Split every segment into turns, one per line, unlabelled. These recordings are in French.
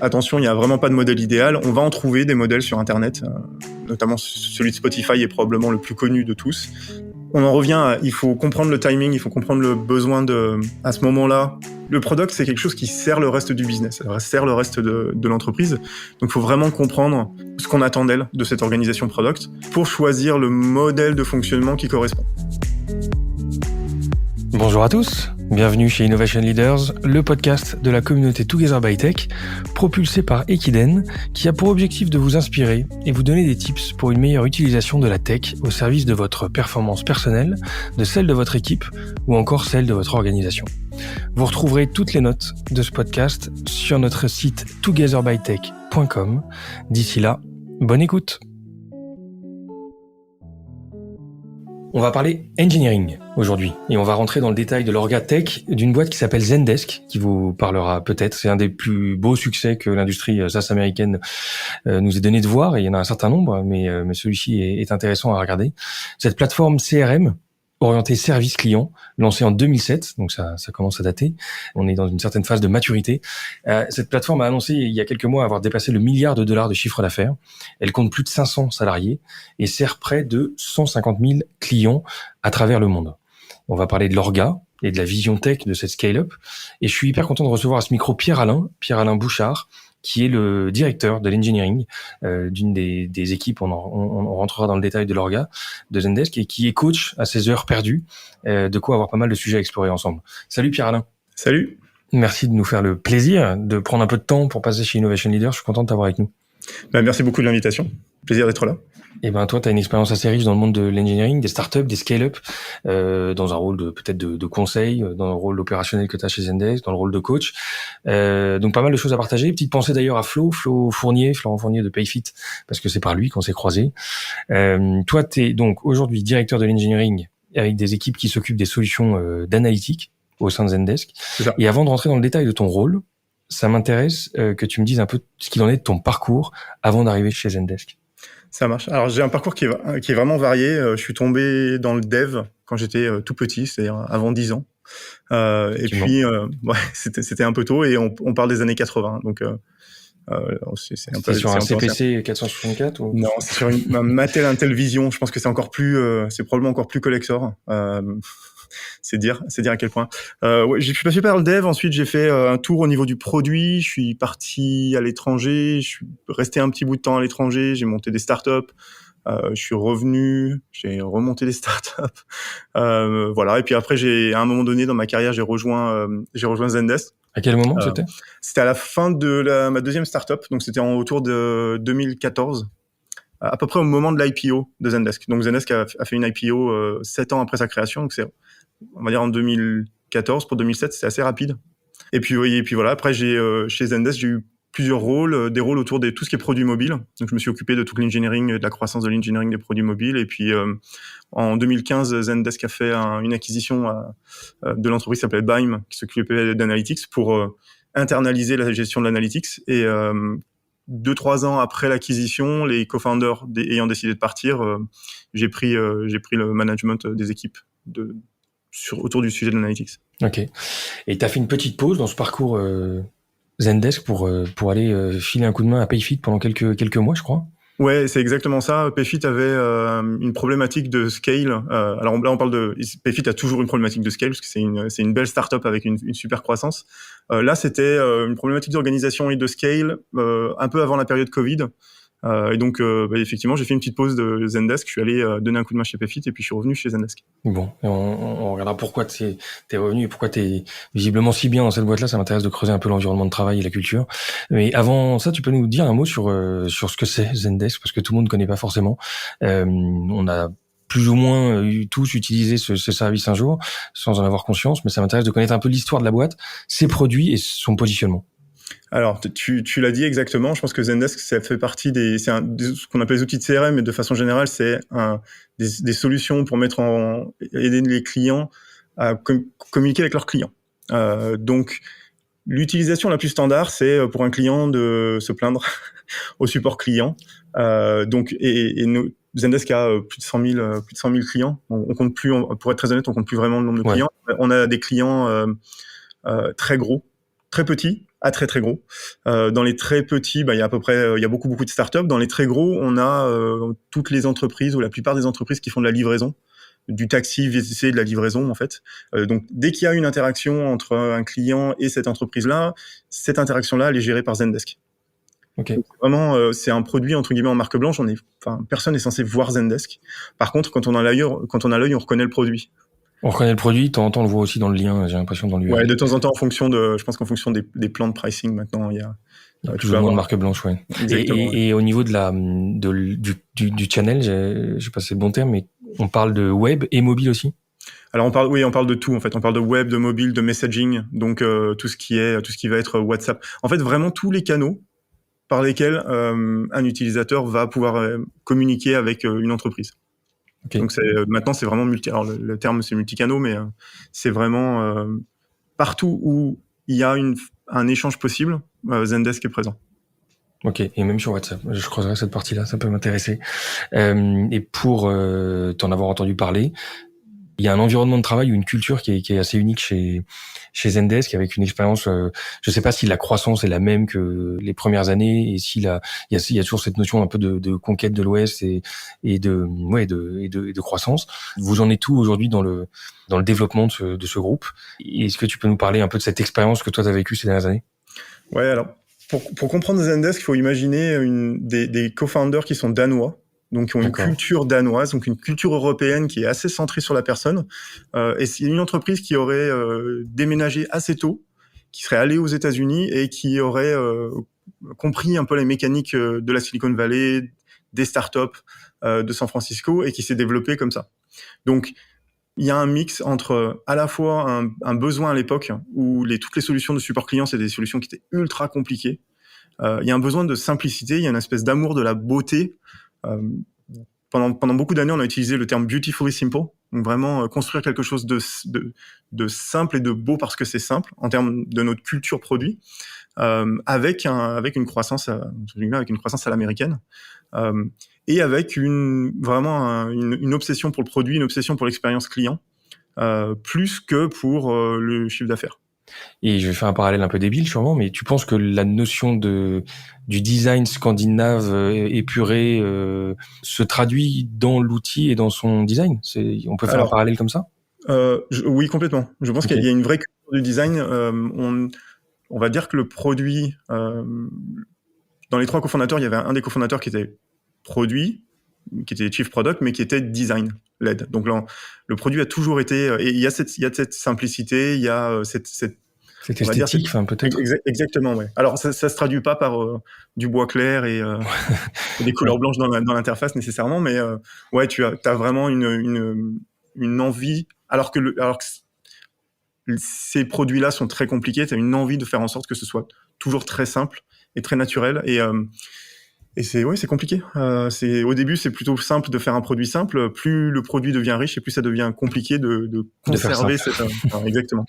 Attention, il n'y a vraiment pas de modèle idéal. On va en trouver des modèles sur Internet, notamment celui de Spotify est probablement le plus connu de tous. On en revient à, il faut comprendre le timing, il faut comprendre le besoin à ce moment-là. Le product, c'est quelque chose qui sert le reste du business, sert le reste de l'entreprise. Donc, il faut vraiment comprendre ce qu'on attend d'elle, de cette organisation product, pour choisir le modèle de fonctionnement qui correspond.
Bonjour à tous, bienvenue chez Innovation Leaders, le podcast de la communauté Together by Tech, propulsé par Equiden, qui a pour objectif de vous inspirer et vous donner des tips pour une meilleure utilisation de la tech au service de votre performance personnelle, de celle de votre équipe ou encore celle de votre organisation. Vous retrouverez toutes les notes de ce podcast sur notre site togetherbytech.com. D'ici là, bonne écoute. On va parler engineering aujourd'hui et on va rentrer dans le détail de l'orga tech d'une boîte qui s'appelle Zendesk, qui vous parlera peut-être. C'est un des plus beaux succès que l'industrie SaaS américaine nous ait donné de voir, et il y en a un certain nombre, mais celui-ci est intéressant à regarder. Cette plateforme CRM orienté service client, lancé en 2007, donc ça commence à dater. On est dans une certaine phase de maturité. Cette plateforme a annoncé il y a quelques mois avoir dépassé le $1 milliard de chiffre d'affaires. Elle compte plus de 500 salariés et sert près de 150 000 clients à travers le monde. On va parler de l'orga et de la vision tech de cette scale-up. Et je suis hyper content de recevoir à ce micro Pierre-Alain Bouchard, qui est le directeur de l'engineering d'une des équipes. On rentrera dans le détail de l'orga de Zendesk, et qui est coach à ses heures perdues, de quoi avoir pas mal de sujets à explorer ensemble. Salut Pierre-Alain.
Salut.
Merci de nous faire le plaisir de prendre un peu de temps pour passer chez Innovation Leader. Je suis content de t'avoir avec nous.
Merci beaucoup de l'invitation. Plaisir d'être là.
Et toi, tu as une expérience assez riche dans le monde de l'engineering, des startups, des scale-up, dans un rôle peut-être de conseil, dans le rôle opérationnel que tu as chez Zendesk, dans le rôle de coach. Donc pas mal de choses à partager. Petite pensée d'ailleurs à Florent Fournier de Payfit, parce que c'est par lui qu'on s'est croisés. Toi, tu es donc aujourd'hui directeur de l'engineering avec des équipes qui s'occupent des solutions d'analytique au sein de Zendesk.
C'est ça.
Et avant de rentrer dans le détail de ton rôle, ça m'intéresse que tu me dises un peu ce qu'il en est de ton parcours avant d'arriver chez Zendesk.
Ça marche. Alors, j'ai un parcours qui est vraiment varié. Je suis tombé dans le dev quand j'étais tout petit, c'est-à-dire avant 10 ans. Et puis, c'était un peu tôt, et on parle des années 80. Donc, c'est un peu...
C'est sur un CPC
ancien.
464 ou...
Non, c'est sur un Mattel Intellivision. Je pense que c'est encore plus, c'est probablement encore plus collector. C'est dire à quel point. Je suis passé par le dev. Ensuite, j'ai fait un tour au niveau du produit. Je suis parti à l'étranger. Je suis resté un petit bout de temps à l'étranger. J'ai monté des startups. Je suis revenu. J'ai remonté des startups. Voilà. Et puis après, à un moment donné dans ma carrière, j'ai rejoint Zendesk.
À quel moment c'était ?
C'était à la fin de ma deuxième startup. Donc, c'était autour de 2014. À peu près au moment de l'IPO de Zendesk. Donc, Zendesk a fait une IPO 7 ans après sa création. Donc, c'est, on va dire, en 2014. Pour 2007, c'est assez rapide. Et puis voilà. Après, chez Zendesk, j'ai eu plusieurs rôles, des rôles autour de tout ce qui est produits mobiles. Donc, je me suis occupé de tout l'engineering, de la croissance de l'engineering des produits mobiles. Et puis, en 2015, Zendesk a fait une acquisition de l'entreprise qui s'appelait Bime, qui s'occupait d'analytics, pour internaliser la gestion de l'analytics. Et 2-3 ans après l'acquisition, les co-founders ayant décidé de partir, j'ai pris le management des équipes autour du sujet de l'analytics.
Ok. Et tu as fait une petite pause dans ce parcours Zendesk pour aller filer un coup de main à Payfit pendant quelques mois, je crois.
Ouais, c'est exactement ça. Payfit avait une problématique de scale. Alors là, on parle de Payfit a toujours une problématique de scale parce que c'est une belle startup avec une super croissance. Là, c'était une problématique d'organisation et de scale un peu avant la période Covid. Et donc, effectivement, j'ai fait une petite pause de Zendesk. Je suis allé donner un coup de main chez Payfit et puis je suis revenu chez Zendesk.
Bon, et on regardera pourquoi t'es revenu et pourquoi t'es visiblement si bien dans cette boîte-là. Ça m'intéresse de creuser un peu l'environnement de travail et la culture. Mais avant ça, tu peux nous dire un mot sur ce que c'est Zendesk, parce que tout le monde ne connaît pas forcément. On a plus ou moins tous utilisé ce service un jour, sans en avoir conscience, mais ça m'intéresse de connaître un peu l'histoire de la boîte, ses produits et son positionnement.
Alors, tu l'as dit exactement. Je pense que Zendesk, ça fait partie ce qu'on appelle les outils de CRM, mais de façon générale, c'est des solutions pour aider les clients à communiquer avec leurs clients. Donc, l'utilisation la plus standard, c'est pour un client de se plaindre au support client. Zendesk a plus de 100 000 clients. On compte plus, pour être très honnête, on compte plus vraiment le nombre de clients. On a des clients très gros, très petits à très très gros. Dans les très petits, il y a à peu près, il y a beaucoup de startups. Dans les très gros, on a toutes les entreprises ou la plupart des entreprises qui font de la livraison, du taxi, VTC, de la livraison en fait. Donc dès qu'il y a une interaction entre un client et cette entreprise-là, cette interaction-là, elle est gérée par Zendesk.
Ok.
Donc, vraiment, c'est un produit entre guillemets en marque blanche. Personne n'est censé voir Zendesk. Par contre, quand on a l'œil, on reconnaît le produit.
On reconnaît le produit, de temps en temps on le voit aussi dans le lien, j'ai l'impression dans l'URL.
Ouais, de temps en temps, je pense qu'en fonction des plans de pricing maintenant, il y a
plus ou moins de marque blanche, ouais.
Exactement.
Et au niveau du channel, je sais pas si c'est le bon terme, mais on parle de web et mobile aussi.
Alors on parle de tout en fait. On parle de web, de mobile, de messaging, donc tout ce qui va être WhatsApp. En fait, vraiment tous les canaux par lesquels un utilisateur va pouvoir communiquer avec une entreprise. Okay. Donc maintenant c'est vraiment multi. Alors le terme c'est multicanaux, mais c'est vraiment partout où il y a un échange possible, Zendesk est présent.
Ok, et même sur WhatsApp, je creuserai cette partie-là, ça peut m'intéresser. Et pour t'en avoir entendu parler, il y a un environnement de travail ou une culture qui est assez unique chez Zendesk, avec une expérience. Je sais pas si la croissance est la même que les premières années, et s'il y a toujours cette notion un peu de conquête de l'Ouest et de croissance. Vous en êtes où aujourd'hui dans le développement de ce groupe? Est-ce que tu peux nous parler un peu de cette expérience que toi t'as vécue ces dernières années?
Ouais, alors pour comprendre Zendesk, il faut imaginer des co-founders qui sont danois. Donc, qui ont une culture danoise, donc une culture européenne qui est assez centrée sur la personne. Et c'est une entreprise qui aurait déménagé assez tôt, qui serait allée aux États-Unis et qui aurait compris un peu les mécaniques de la Silicon Valley, des startups de San Francisco, et qui s'est développée comme ça. Donc, il y a un mix entre à la fois un besoin à l'époque où toutes les solutions de support client, c'était des solutions qui étaient ultra compliquées. Il y a un besoin de simplicité, il y a une espèce d'amour de la beauté. Pendant beaucoup d'années, on a utilisé le terme beautifully simple, donc vraiment construire quelque chose de simple et de beau parce que c'est simple en termes de notre culture produit, avec une croissance à l'américaine, et avec une obsession pour le produit, une obsession pour l'expérience client, plus que pour le chiffre d'affaires.
Et je vais faire un parallèle un peu débile sûrement, mais tu penses que la notion du design scandinave épuré se traduit dans l'outil et dans son design? On peut faire un parallèle comme ça?
Oui, complètement. Je pense qu'il y a une vraie culture du design. On va dire que le produit, dans les 3 cofondateurs, il y avait un des cofondateurs qui était produit, qui était chief product, mais qui était design led. Donc là, le produit a toujours été, et il y a cette simplicité, il y a cette
esthétique, peut-être.
Exactement, ouais. Alors ça se traduit pas par du bois clair et des couleurs blanches dans l'interface nécessairement, mais ouais, t'as vraiment une envie, alors que ces produits-là sont très compliqués, t'as une envie de faire en sorte que ce soit toujours très simple et très naturel, et c'est compliqué. Au début, c'est plutôt simple de faire un produit simple. Plus le produit devient riche et plus ça devient compliqué de conserver exactement.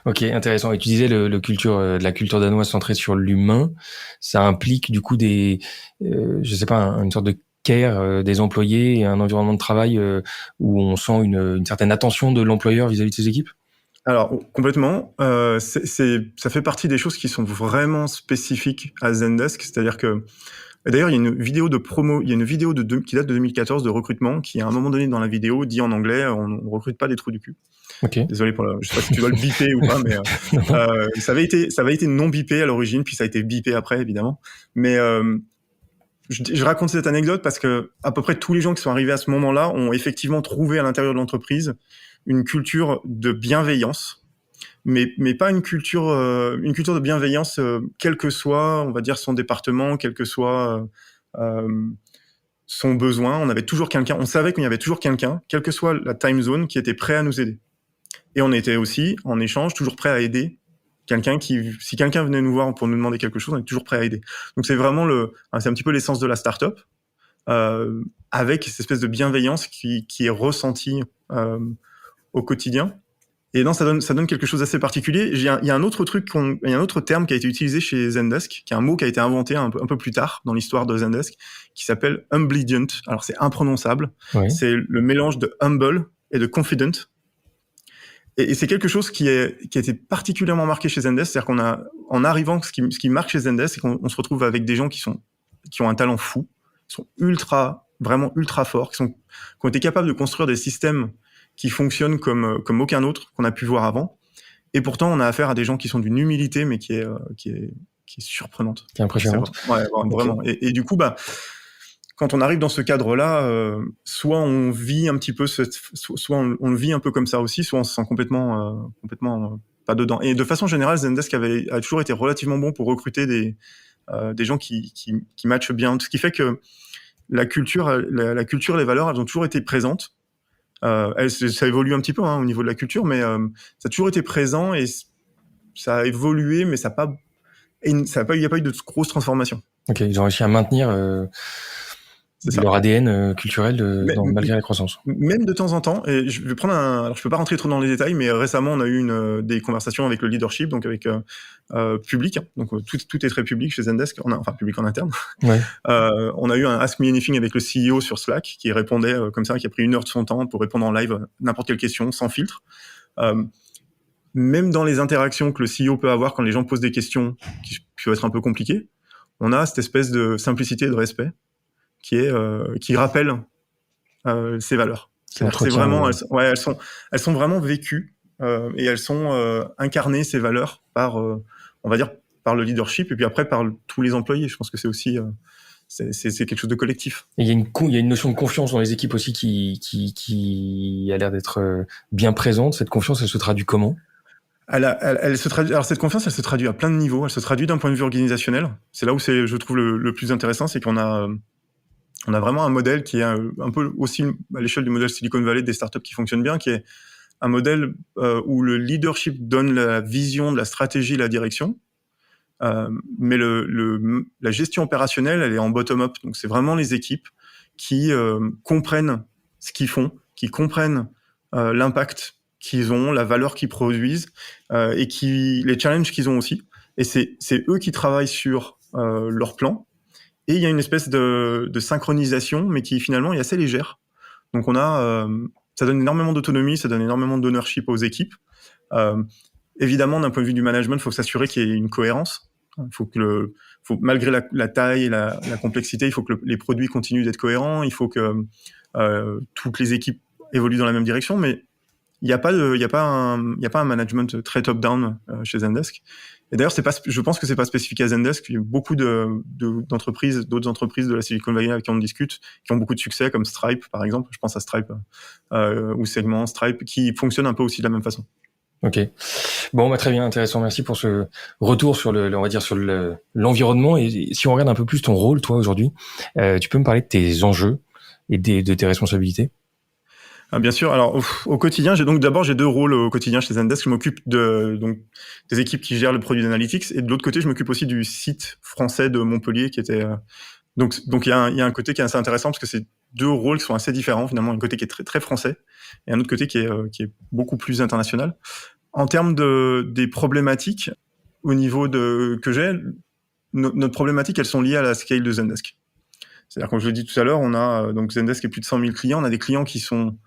Ok, intéressant. Et tu disais la culture danoise centrée sur l'humain, ça implique du coup je sais pas, une sorte de care des employés et un environnement de travail où on sent une certaine attention de l'employeur vis-à-vis de ses équipes?
Alors complètement. Ça fait partie des choses qui sont vraiment spécifiques à Zendesk, c'est-à-dire que d'ailleurs, il y a une vidéo qui date de 2014 de recrutement qui, à un moment donné dans la vidéo, dit en anglais, on recrute pas des trous du cul.
Okay.
Désolé je sais pas si tu dois le biper ou pas, mais ça avait été non bipé à l'origine, puis ça a été bipé après, évidemment. Mais je raconte cette anecdote parce que à peu près tous les gens qui sont arrivés à ce moment-là ont effectivement trouvé à l'intérieur de l'entreprise une culture de bienveillance. Mais pas une culture de bienveillance, quel que soit, on va dire, son département, quel que soit son besoin. On savait qu'il y avait toujours quelqu'un, quelle que soit la time zone, qui était prêt à nous aider. Et on était aussi, en échange, toujours prêt à aider si quelqu'un venait nous voir pour nous demander quelque chose, on est toujours prêt à aider. Donc c'est vraiment c'est un petit peu l'essence de la startup, avec cette espèce de bienveillance qui est ressentie au quotidien. Et non, ça donne quelque chose d'assez particulier. Il y a un autre terme qui a été utilisé chez Zendesk, qui est un mot qui a été inventé un peu plus tard dans l'histoire de Zendesk, qui s'appelle Humbledient. Alors c'est imprononçable. Oui. C'est le mélange de humble et de confident. Et c'est quelque chose qui a été particulièrement marqué chez Zendesk, c'est-à-dire en arrivant, ce qui marque chez Zendesk, c'est qu'on se retrouve avec des gens qui ont un talent fou, qui sont vraiment ultra forts, qui ont été capables de construire des systèmes qui fonctionnent comme aucun autre qu'on a pu voir avant. Et pourtant, on a affaire à des gens qui sont d'une humilité, mais qui est surprenante.
Qui est impressionnante.
Vraiment. Okay. Et du coup, quand on arrive dans ce cadre-là, soit on vit un petit peu, soit on le vit un peu comme ça aussi, soit on se sent complètement pas dedans. Et de façon générale, Zendesk a toujours été relativement bon pour recruter des gens qui matchent bien. Ce qui fait que la culture, les valeurs, elles ont toujours été présentes. Ça évolue un petit peu au niveau de la culture, mais ça a toujours été présent et ça a évolué, mais il n'y a pas eu de grosse transformation.
Ok, ils ont réussi à maintenir leur ADN culturel malgré la croissance.
Même de temps en temps, et je vais prendre alors je peux pas rentrer trop dans les détails, mais récemment on a eu des conversations avec le leadership, donc avec public, donc tout est très public chez Zendesk, enfin public en interne.
Ouais.
On a eu un Ask Me Anything avec le CEO sur Slack qui répondait comme ça, qui a pris 1 heure de son temps pour répondre en live n'importe quelle question sans filtre. Même dans les interactions que le CEO peut avoir quand les gens posent des questions qui peuvent être un peu compliquées, on a cette espèce de simplicité et de respect qui rappelle ces valeurs. C'est vraiment, elles sont vraiment vécues et elles sont incarnées, ces valeurs, on va dire par le leadership et puis après par tous les employés. Je pense que c'est aussi c'est quelque chose de collectif.
Et il y a une notion de confiance dans les équipes aussi qui a l'air d'être bien présente. Cette confiance, elle se traduit comment ?
Elle se traduit. Alors cette confiance, elle se traduit à plein de niveaux. Elle se traduit d'un point de vue organisationnel. C'est là où je trouve le plus intéressant, c'est qu'on a vraiment un modèle qui est un peu aussi à l'échelle du modèle Silicon Valley des startups qui fonctionne bien, qui est un modèle où le leadership donne la vision, de la stratégie, la direction, mais la gestion opérationnelle, elle est en bottom-up. Donc c'est vraiment les équipes qui comprennent ce qu'ils font, qui comprennent l'impact qu'ils ont, la valeur qu'ils produisent et les challenges qu'ils ont aussi. Et c'est eux qui travaillent sur leur plan. Et il y a une espèce de synchronisation, mais qui finalement est assez légère. Donc ça donne énormément d'autonomie, ça donne énormément d'ownership aux équipes. Évidemment, d'un point de vue du management, il faut s'assurer qu'il y ait une cohérence. Malgré la taille et la complexité, il faut que les produits continuent d'être cohérents. Il faut que toutes les équipes évoluent dans la même direction, mais il n'y a pas un management très top-down chez Zendesk. Et d'ailleurs, je pense que c'est pas spécifique à Zendesk. Il y a beaucoup d'autres entreprises de la Silicon Valley avec qui on discute, qui ont beaucoup de succès, comme Stripe, par exemple. Je pense à Stripe ou Segment, Stripe, qui fonctionnent un peu aussi de la même façon.
Ok. Bon, très bien, intéressant. Merci pour ce retour sur on va dire sur l'environnement. Et si on regarde un peu plus ton rôle, toi, aujourd'hui, tu peux me parler de tes enjeux et de tes responsabilités?
Bien sûr. Alors, au quotidien, j'ai 2 rôles au quotidien chez Zendesk. Je m'occupe des équipes qui gèrent le produit d'analytics, et de l'autre côté, je m'occupe aussi du site français de Montpellier, qui était donc il y a un côté qui est assez intéressant parce que c'est 2 rôles qui sont assez différents finalement. Un côté qui est très très français et un autre côté qui est beaucoup plus international. En termes des problématiques au niveau que j'ai, notre problématique, elles sont liées à la scale de Zendesk. C'est-à-dire, comme je l'ai dit tout à l'heure, on a donc Zendesk est plus de 100 000 clients. On a des clients qui sont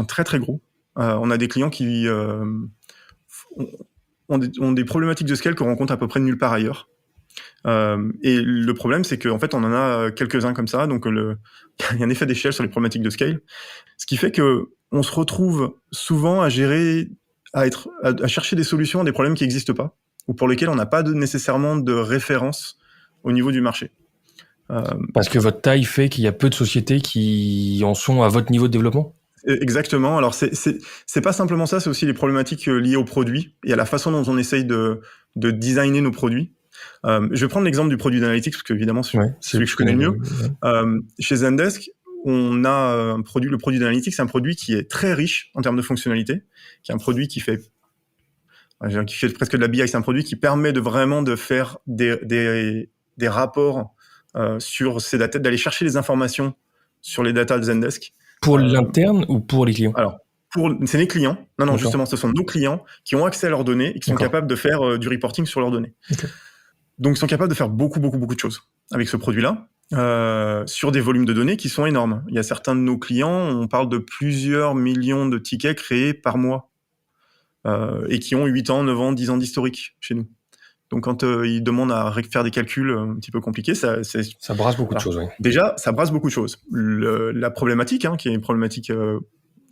très très gros. On a des clients qui ont des problématiques de scale qu'on rencontre à peu près nulle part ailleurs. Et le problème, c'est qu'en fait, on en a quelques-uns comme ça. Donc, il y a un effet d'échelle sur les problématiques de scale. Ce qui fait que on se retrouve souvent à chercher des solutions à des problèmes qui n'existent pas, ou pour lesquels on n'a pas nécessairement de référence au niveau du marché.
Parce que votre taille fait qu'il y a peu de sociétés qui en sont à votre niveau de développement ?
Exactement. Alors, c'est pas simplement ça, c'est aussi les problématiques liées aux produits et à la façon dont on essaye de designer nos produits. Je vais prendre l'exemple du produit d'analytics, parce qu'évidemment, c'est celui que je connais le mieux. Ouais. Chez Zendesk, on a le produit d'analytics, c'est un produit qui est très riche en termes de fonctionnalités, qui est un produit qui fait presque de la BI. C'est un produit qui permet de faire des rapports sur ces datas, d'aller chercher les informations sur les datas de Zendesk.
Pour l'interne ou pour les clients ?
Alors, c'est les clients. Non, justement, ce sont nos clients qui ont accès à leurs données et qui sont capables de faire du reporting sur leurs données. Okay. Donc, ils sont capables de faire beaucoup, beaucoup, beaucoup de choses avec ce produit-là. sur des volumes de données qui sont énormes. Il y a certains de nos clients, on parle de plusieurs millions de tickets créés par mois et qui ont 8 ans, 9 ans, 10 ans d'historique chez nous. Donc quand ils demandent à faire des calculs un petit peu compliqués,
ça brasse beaucoup de choses. Oui.
Déjà, ça brasse beaucoup de choses. La problématique, qui est une problématique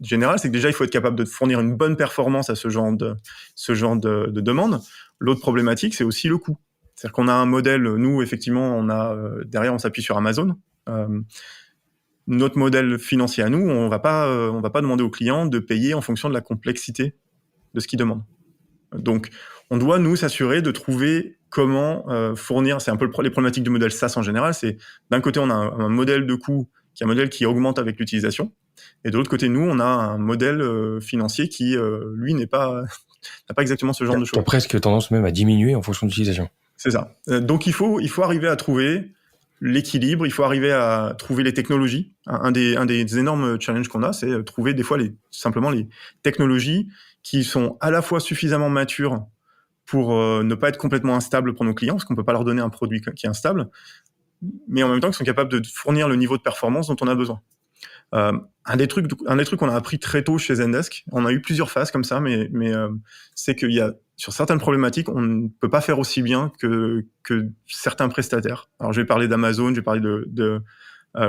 générale, c'est que déjà il faut être capable de fournir une bonne performance à ce genre de demande. L'autre problématique, c'est aussi le coût. C'est-à-dire qu'on a un modèle, nous effectivement, derrière on s'appuie sur Amazon. Notre modèle financier à nous, on va pas demander aux clients de payer en fonction de la complexité de ce qu'ils demandent. Donc, on doit nous s'assurer de trouver comment fournir. C'est un peu les problématiques du modèle SaaS en général. C'est d'un côté, on a un modèle de coût qui est un modèle qui augmente avec l'utilisation, et de l'autre côté, nous, on a un modèle financier qui, lui, n'a pas exactement ce genre de choses.
Tu as presque tendance même à diminuer en fonction de l'utilisation.
C'est ça. Donc, il faut arriver à trouver l'équilibre, il faut arriver à trouver les technologies. Un des énormes challenges qu'on a, c'est trouver des fois simplement les technologies qui sont à la fois suffisamment matures pour ne pas être complètement instables pour nos clients, parce qu'on peut pas leur donner un produit qui est instable, mais en même temps qui sont capables de fournir le niveau de performance dont on a besoin. Un des trucs qu'on a appris très tôt chez Zendesk, on a eu plusieurs phases comme ça, mais c'est qu'il y a sur certaines problématiques, on ne peut pas faire aussi bien que certains prestataires. Alors je vais parler d'Amazon, je vais parler de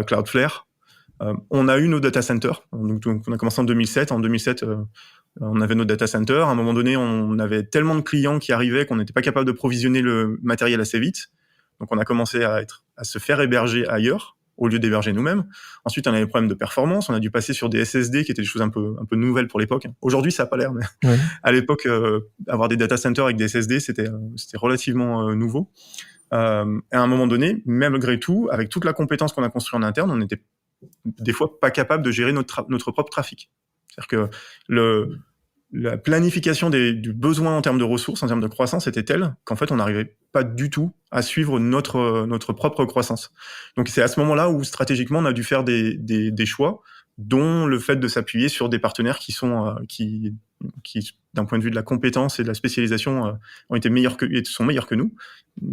Cloudflare. On a eu nos data centers. Donc on a commencé en 2007. En 2007, on avait nos data centers. À un moment donné, on avait tellement de clients qui arrivaient qu'on n'était pas capable de provisionner le matériel assez vite. Donc on a commencé à se faire héberger ailleurs au lieu d'héberger nous-mêmes. Ensuite, on avait des problèmes de performance. On a dû passer sur des SSD qui étaient des choses un peu nouvelles pour l'époque. Aujourd'hui, ça n'a pas l'air, mais à l'époque, avoir des data centers avec des SSD, c'était relativement nouveau. À un moment donné, même malgré tout, avec toute la compétence qu'on a construite en interne, on n'était des fois pas capable de gérer notre propre trafic. C'est-à-dire que la planification du besoin en termes de ressources, en termes de croissance, était telle qu'en fait, on n'arrivait pas du tout à suivre notre propre croissance. Donc, c'est à ce moment-là où, stratégiquement, on a dû faire des choix, dont le fait de s'appuyer sur des partenaires qui, d'un point de vue de la compétence et de la spécialisation, sont meilleurs que nous.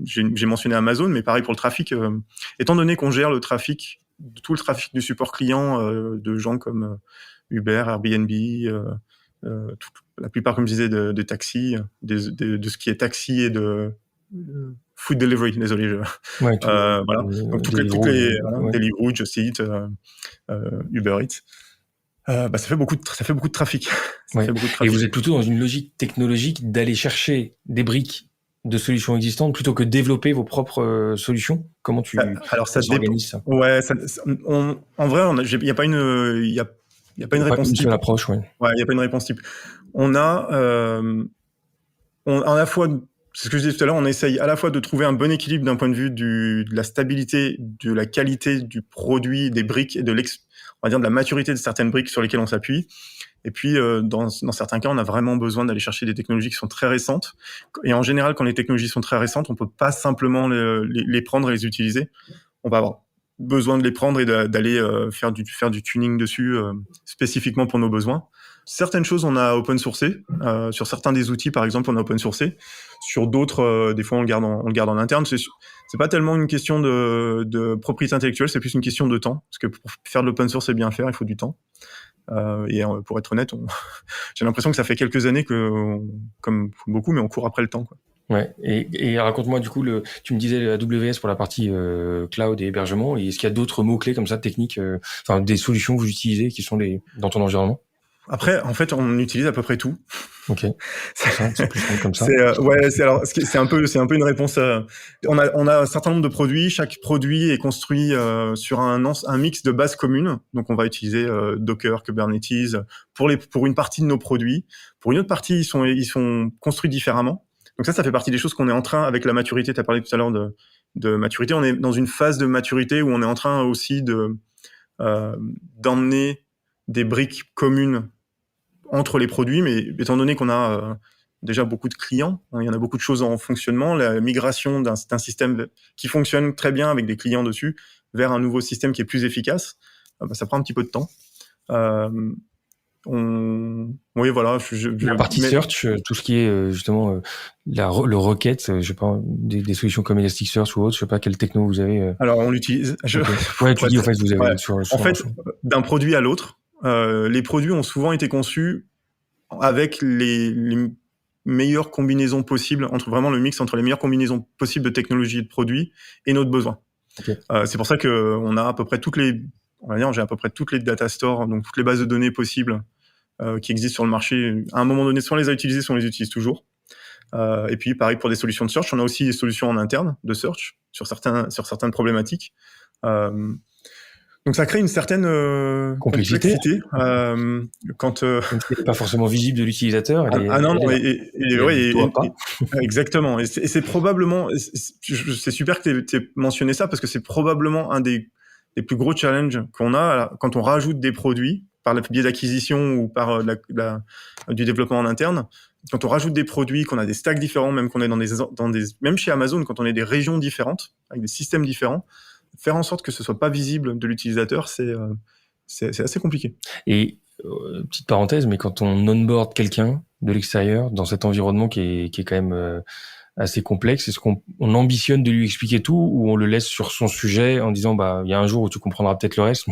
J'ai mentionné Amazon, mais pareil pour le trafic. Étant donné qu'on gère tout le trafic du support client de gens comme Uber, Airbnb, la plupart, comme je disais, de taxis, de ce qui est taxi et de food delivery, désolé. Voilà. Donc toutes les Deliveroo, Just Eat, Uber Eats. Ça fait beaucoup de trafic.
Et vous êtes plutôt dans une logique technologique d'aller chercher des briques de solutions existantes plutôt que développer vos propres solutions. Comment tu organises ça?
Ouais, en vrai, il n'y a pas une réponse type.
Une seule approche,
il n'y a pas une réponse type. On a à la fois, c'est ce que je disais tout à l'heure, on essaye à la fois de trouver un bon équilibre d'un point de vue de la stabilité, de la qualité du produit, des briques et on va dire de la maturité de certaines briques sur lesquelles on s'appuie. Et puis, dans certains cas, on a vraiment besoin d'aller chercher des technologies qui sont très récentes. Et en général, quand les technologies sont très récentes, on peut pas simplement les prendre et les utiliser. On va avoir besoin de les prendre et d'aller faire du tuning dessus spécifiquement pour nos besoins. Certaines choses, on a open sourcé. Sur certains des outils, par exemple, on a open sourcé. Sur d'autres, des fois, on le garde en interne. C'est pas tellement une question de propriété intellectuelle, c'est plus une question de temps. Parce que pour faire de l'open source et bien faire, il faut du temps. Et pour être honnête, j'ai l'impression que ça fait quelques années comme beaucoup, mais on court après le temps, quoi.
Ouais. Et raconte-moi du coup, tu me disais AWS pour la partie cloud et hébergement. Et est-ce qu'il y a d'autres mots-clés comme ça, techniques, des solutions que vous utilisez qui sont dans ton environnement?
Après, en fait, on utilise à peu près tout.
Ok. C'est plus simple comme ça.
C'est un peu une réponse. On a un certain nombre de produits. Chaque produit est construit sur un mix de bases communes. Donc, on va utiliser Docker, Kubernetes pour une partie de nos produits. Pour une autre partie, ils sont construits différemment. Donc ça fait partie des choses qu'on est en train, avec la maturité. Tu as parlé tout à l'heure de maturité. On est dans une phase de maturité où on est en train aussi d'emmener des briques communes entre les produits, mais étant donné qu'on a déjà beaucoup de clients, il y en a beaucoup de choses en fonctionnement, la migration d'un système qui fonctionne très bien avec des clients dessus vers un nouveau système qui est plus efficace, ça prend un petit peu de temps. Oui, voilà.
La partie search, tout ce qui est justement le requête, je sais pas, des solutions comme Elasticsearch ou autre, je sais pas quelle techno vous avez.
Alors, on l'utilise.
Okay. Ouais, tu dis en fait vous avez
Ouais. En fait, d'un produit à l'autre, les produits ont souvent été conçus avec les meilleures combinaisons possibles, entre vraiment le mix entre les meilleures combinaisons possibles de technologies et de produits et notre besoin.
Okay.
C'est pour ça que on a à peu près j'ai à peu près toutes les data stores, donc toutes les bases de données possibles qui existent sur le marché. À un moment donné, soit on les a utilisées, soit on les utilise toujours. Et puis, pareil pour des solutions de search, on a aussi des solutions en interne de search sur certaines problématiques. Donc ça crée une certaine complexité quand
même si elle n'est pas forcément visible de l'utilisateur.
Exactement. Et c'est probablement, c'est super que tu aies mentionné ça parce que c'est probablement un des plus gros challenges qu'on a quand on rajoute des produits par le biais d'acquisition ou par du développement en interne. Quand on rajoute des produits, qu'on a des stacks différents, même qu'on est même chez Amazon, quand on est des régions différentes avec des systèmes différents, faire en sorte que ce soit pas visible de l'utilisateur, c'est assez compliqué.
Et petite parenthèse, mais quand on onboard quelqu'un de l'extérieur dans cet environnement qui est quand même assez complexe, est-ce qu'on ambitionne de lui expliquer tout ou on le laisse sur son sujet en disant il y a un jour où tu comprendras peut-être le reste,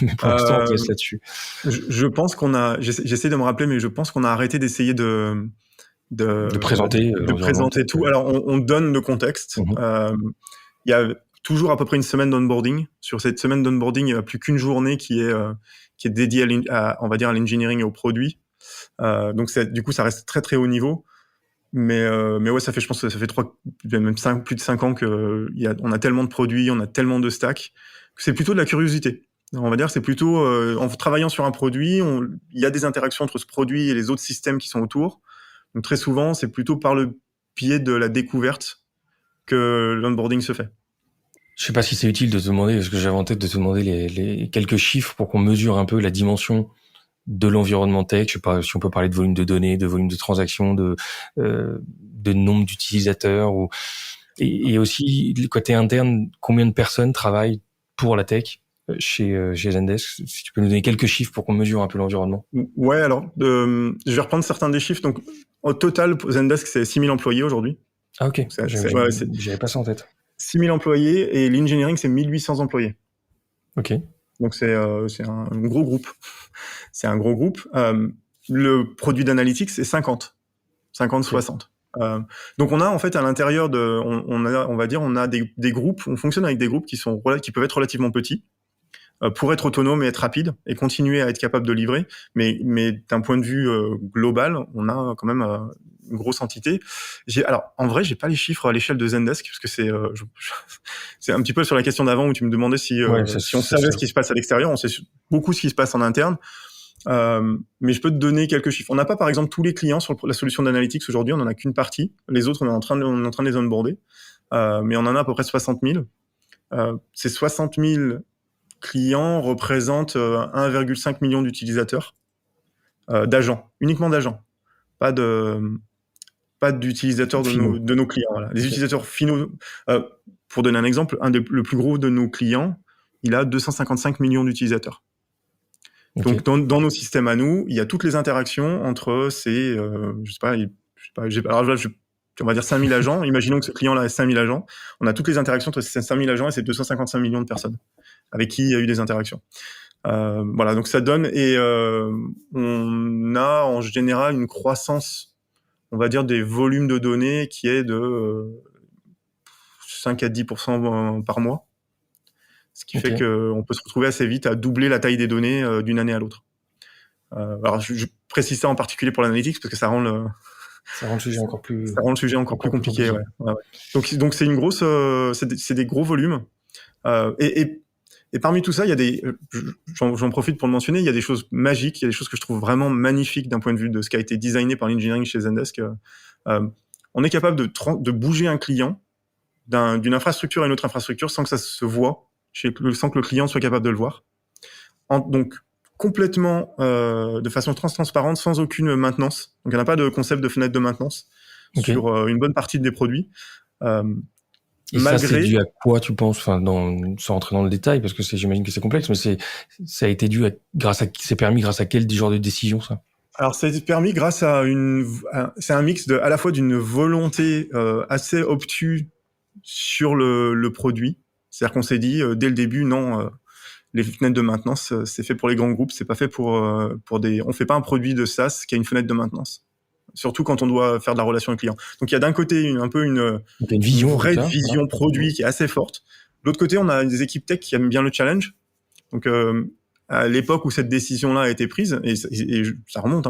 mais pour l'instant on te laisse là-dessus.
Je pense qu'on a, j'essaie de me rappeler, mais je pense qu'on a arrêté d'essayer de
présenter
tout. Alors on donne le contexte. Il y a toujours à peu près une semaine d'onboarding. Sur cette semaine d'onboarding, il n'y a plus qu'une journée qui est dédiée on va dire à l'engineering et au produit. Donc du coup, ça reste très très haut niveau. Mais ouais, je pense que ça fait plus de 5 ans on a tellement de produits, on a tellement de stacks, que c'est plutôt de la curiosité. On va dire, c'est plutôt en travaillant sur un produit, il y a des interactions entre ce produit et les autres systèmes qui sont autour. Donc très souvent, c'est plutôt par le biais de la découverte que l'onboarding se fait.
Je sais pas si c'est utile de te demander, parce que j'avais en tête de te demander les quelques chiffres pour qu'on mesure un peu la dimension de l'environnement tech. Je sais pas si on peut parler de volume de données, de volume de transactions, de nombre d'utilisateurs et aussi le côté interne, combien de personnes travaillent pour la tech chez Zendesk. Si tu peux nous donner quelques chiffres pour qu'on mesure un peu l'environnement.
Ouais, alors je vais reprendre certains des chiffres. Donc au total, Zendesk, c'est 6000 employés aujourd'hui.
Ah ok, j'avais pas ça en tête.
6000 employés et l'engineering, c'est 1800 employés.
Ok.
Donc c'est un gros groupe. C'est un gros groupe. Le produit d'analytics, c'est 50, 60. Donc on a en fait à l'intérieur on va dire, on a des groupes, on fonctionne avec des groupes qui peuvent être relativement petits pour être autonomes et être rapides et continuer à être capable de livrer. Mais d'un point de vue global, on a quand même une grosse entité. Alors en vrai, j'ai pas les chiffres à l'échelle de Zendesk parce que c'est un petit peu sur la question d'avant où tu me demandais si on savait ce qui se passe à l'extérieur. On sait beaucoup ce qui se passe en interne. Mais je peux te donner quelques chiffres. On n'a pas, par exemple, tous les clients sur la solution d'analytics aujourd'hui. On n'en a qu'une partie. Les autres, on est en train de les onboarder. Mais on en a à peu près 60 000. Ces 60 000 clients représentent 1,5 million d'utilisateurs, d'agents, uniquement d'agents. Pas d'utilisateurs de nos clients. Voilà. Les utilisateurs finaux, pour donner un exemple, le plus gros de nos clients, il a 255 millions d'utilisateurs. Okay. Donc, dans nos systèmes à nous, il y a toutes les interactions entre ces, on va dire 5000 agents. Imaginons que ce client-là a 5000 agents. On a toutes les interactions entre ces 5000 agents et ces 255 millions de personnes avec qui il y a eu des interactions. Voilà, donc ça donne, et on a en général une croissance, on va dire, des volumes de données qui est de 5 à 10% par mois. Ce qui fait qu'on peut se retrouver assez vite à doubler la taille des données d'une année à l'autre. Alors, je précise ça en particulier pour l'analytics parce que ça rend le sujet encore plus compliqué. Ouais. Donc c'est une grosse, c'est des gros volumes. Et parmi tout ça, il y a j'en profite pour le mentionner, il y a des choses magiques, il y a des choses que je trouve vraiment magnifiques d'un point de vue de ce qui a été designé par l'engineering chez Zendesk. On est capable de bouger un client d'une infrastructure à une autre infrastructure sans que ça se voit, sans que le client soit capable de le voir. Donc, complètement de façon transparente, sans aucune maintenance. Donc, il n'y a pas de concept de fenêtre de maintenance sur une bonne partie des produits.
Et ça, c'est
malgré...
dû à quoi, tu penses, enfin, sans rentrer dans le détail, parce que j'imagine que c'est complexe, mais ça a été dû c'est permis grâce à quel genre de décision, ça?
Alors, ça a été permis grâce à c'est un mix à la fois d'une volonté assez obtuse sur le produit. C'est-à-dire qu'on s'est dit dès le début, non, les fenêtres de maintenance, c'est fait pour les grands groupes, c'est pas fait pour des... On fait pas un produit de SaaS qui a une fenêtre de maintenance. Surtout quand on doit faire de la relation avec le client. Donc il y a d'un côté une vraie vision produit qui est assez forte. De l'autre côté, on a des équipes tech qui aiment bien le challenge. Donc à l'époque où cette décision-là a été prise, et ça remonte,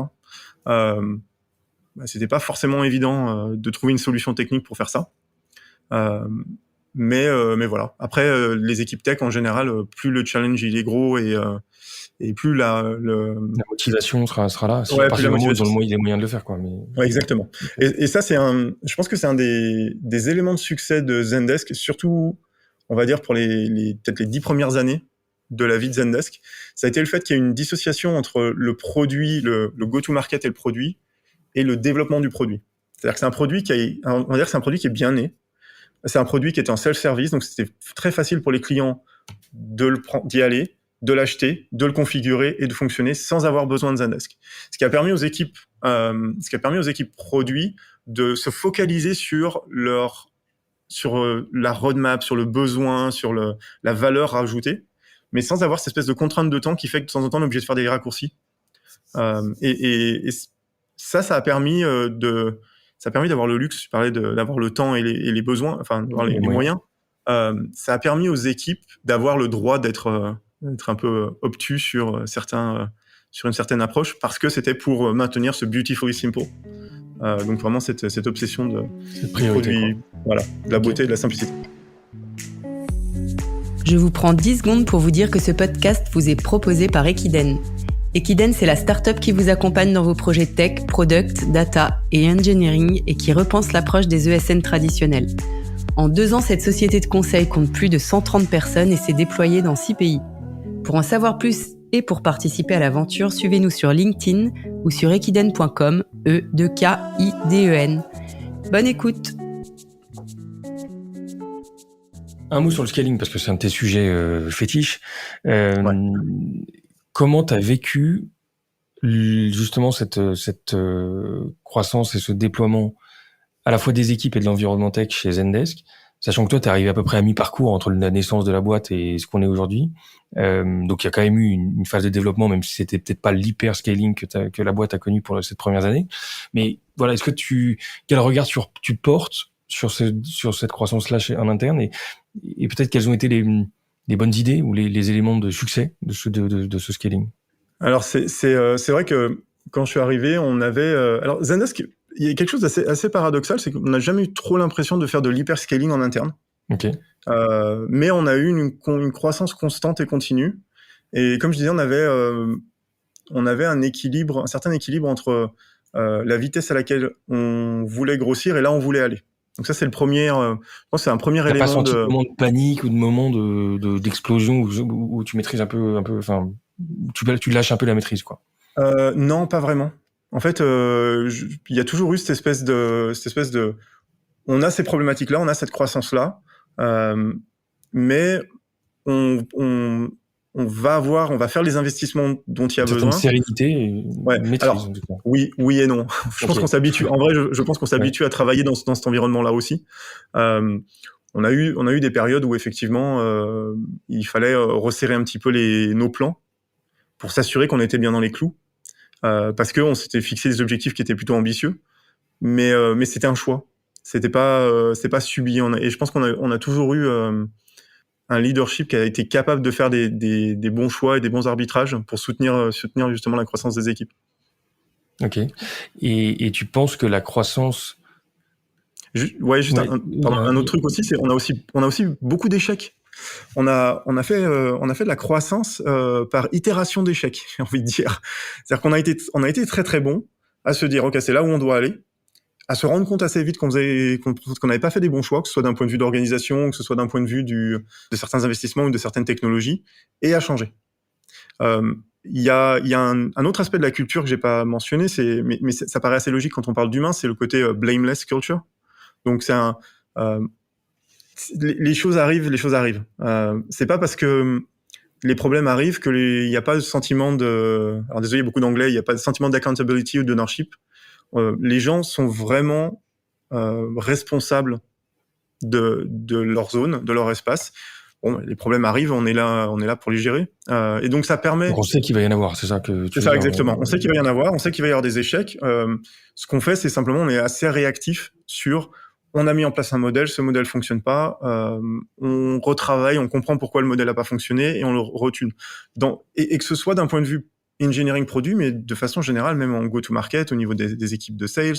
c'était pas forcément évident de trouver une solution technique pour faire ça. Mais voilà. Après, les équipes tech en général, plus le challenge il est gros et plus la
motivation sera là.
Ouais, plus la motivation.
Ils ont les moyens de le faire, quoi. Mais...
Ouais, exactement. Et ça, je pense que c'est un des éléments de succès de Zendesk, surtout, on va dire, pour peut-être les 10 premières années de la vie de Zendesk. Ça a été le fait qu'il y ait une dissociation entre le produit, le go-to-market et le produit, et le développement du produit. C'est-à-dire que c'est un produit on va dire que c'est un produit qui est bien né. C'est un produit qui était en self-service, donc c'était très facile pour les clients d'y aller, de l'acheter, de le configurer et de fonctionner sans avoir besoin de Zendesk. Ce qui a permis aux équipes produits de se focaliser sur la roadmap, sur le besoin, sur la valeur rajoutée, mais sans avoir cette espèce de contrainte de temps qui fait que de temps en temps on est obligé de faire des raccourcis. Et ça a permis d'avoir le luxe, je parlais d'avoir le temps et les besoins, enfin d'avoir les moyens. Ça a permis aux équipes d'avoir le droit d'être un peu obtus sur une certaine approche, parce que c'était pour maintenir ce beautifully simple. Donc vraiment cette obsession de produit, voilà, de la beauté et de la simplicité.
Je vous prends 10 secondes pour vous dire que ce podcast vous est proposé par Equiden. Equiden, c'est la start-up qui vous accompagne dans vos projets tech, product, data et engineering et qui repense l'approche des ESN traditionnels. En 2 ans, cette société de conseil compte plus de 130 personnes et s'est déployée dans 6 pays. Pour en savoir plus et pour participer à l'aventure, suivez-nous sur LinkedIn ou sur equiden.com, E2KIDEN. Bonne écoute!
Un mot sur le scaling, parce que c'est un de tes sujets fétiches. Comment tu as vécu justement cette croissance et ce déploiement à la fois des équipes et de l'environnement tech chez Zendesk, sachant que toi, tu es arrivé à peu près à mi-parcours entre la naissance de la boîte et ce qu'on est aujourd'hui. Donc, il y a quand même eu une phase de développement, même si c'était peut-être pas l'hyper-scaling que la boîte a connu pour cette première année. Mais voilà, quel regard tu portes sur cette croissance-là en interne et peut-être quelles ont été les bonnes idées ou les éléments de succès de ce scaling?
Alors, c'est vrai que quand je suis arrivé, on avait... alors, Zendesk, il y a quelque chose d'assez paradoxal, c'est qu'on n'a jamais eu trop l'impression de faire de l'hyper-scaling en interne.
Ok.
Mais on a eu une croissance constante et continue. Et comme je disais, on avait un certain équilibre entre la vitesse à laquelle on voulait grossir et là on voulait aller. Donc ça, c'est le premier. Je pense que c'est un premier élément.
T'as pas senti de moment de panique ou de moment d'explosion où tu maîtrises un peu, enfin, tu lâches un peu la maîtrise, quoi.
Non, pas vraiment. En fait, il y a toujours eu cette espèce de, on a ces problématiques-là, on a cette croissance-là, mais on va faire les investissements dont il y a besoin.
Une sérénité et maîtrise.
Alors, oui et non. Je pense qu'on s'habitue. En vrai, je pense qu'on s'habitue à travailler dans cet environnement-là aussi. On a eu des périodes où effectivement, il fallait resserrer un petit peu nos plans pour s'assurer qu'on était bien dans les clous, parce qu'on s'était fixé des objectifs qui étaient plutôt ambitieux, mais c'était un choix. C'est pas subi. Et je pense qu'on a toujours eu un leadership qui a été capable de faire des bons choix et des bons arbitrages pour soutenir justement la croissance des équipes. Ok.
Et tu penses que la croissance...
Un autre truc aussi, c'est on a aussi beaucoup d'échecs. On a fait de la croissance par itération d'échecs, j'ai envie de dire. C'est-à-dire qu'on a été très très bon à se dire ok, c'est là où on doit aller, à se rendre compte assez vite qu'on n'avait pas fait des bons choix, que ce soit d'un point de vue d'organisation, que ce soit d'un point de vue de certains investissements ou de certaines technologies, et à changer. Il y a un autre aspect de la culture que j'ai pas mentionné, mais ça paraît assez logique quand on parle d'humain, c'est le côté blameless culture. Donc les choses arrivent. C'est pas parce que les problèmes arrivent il n'y a pas de sentiment de... Alors désolé, il y a beaucoup d'anglais, il n'y a pas de sentiment d'accountability ou d'ownership. Les gens sont vraiment responsables de leur zone, de leur espace. Bon, les problèmes arrivent, on est là pour les gérer. Et donc ça permet...
Donc on sait qu'il va y en avoir, c'est ça que tu
C'est
veux
ça,
dire,
exactement. On sait qu'il va y en avoir, on sait qu'il va y avoir des échecs. Ce qu'on fait, c'est simplement, on est assez réactif sur... On a mis en place un modèle, ce modèle fonctionne pas, on retravaille, on comprend pourquoi le modèle a pas fonctionné et on le retune. Et que ce soit d'un point de vue engineering produit, mais de façon générale, même en go-to-market, au niveau des équipes de sales.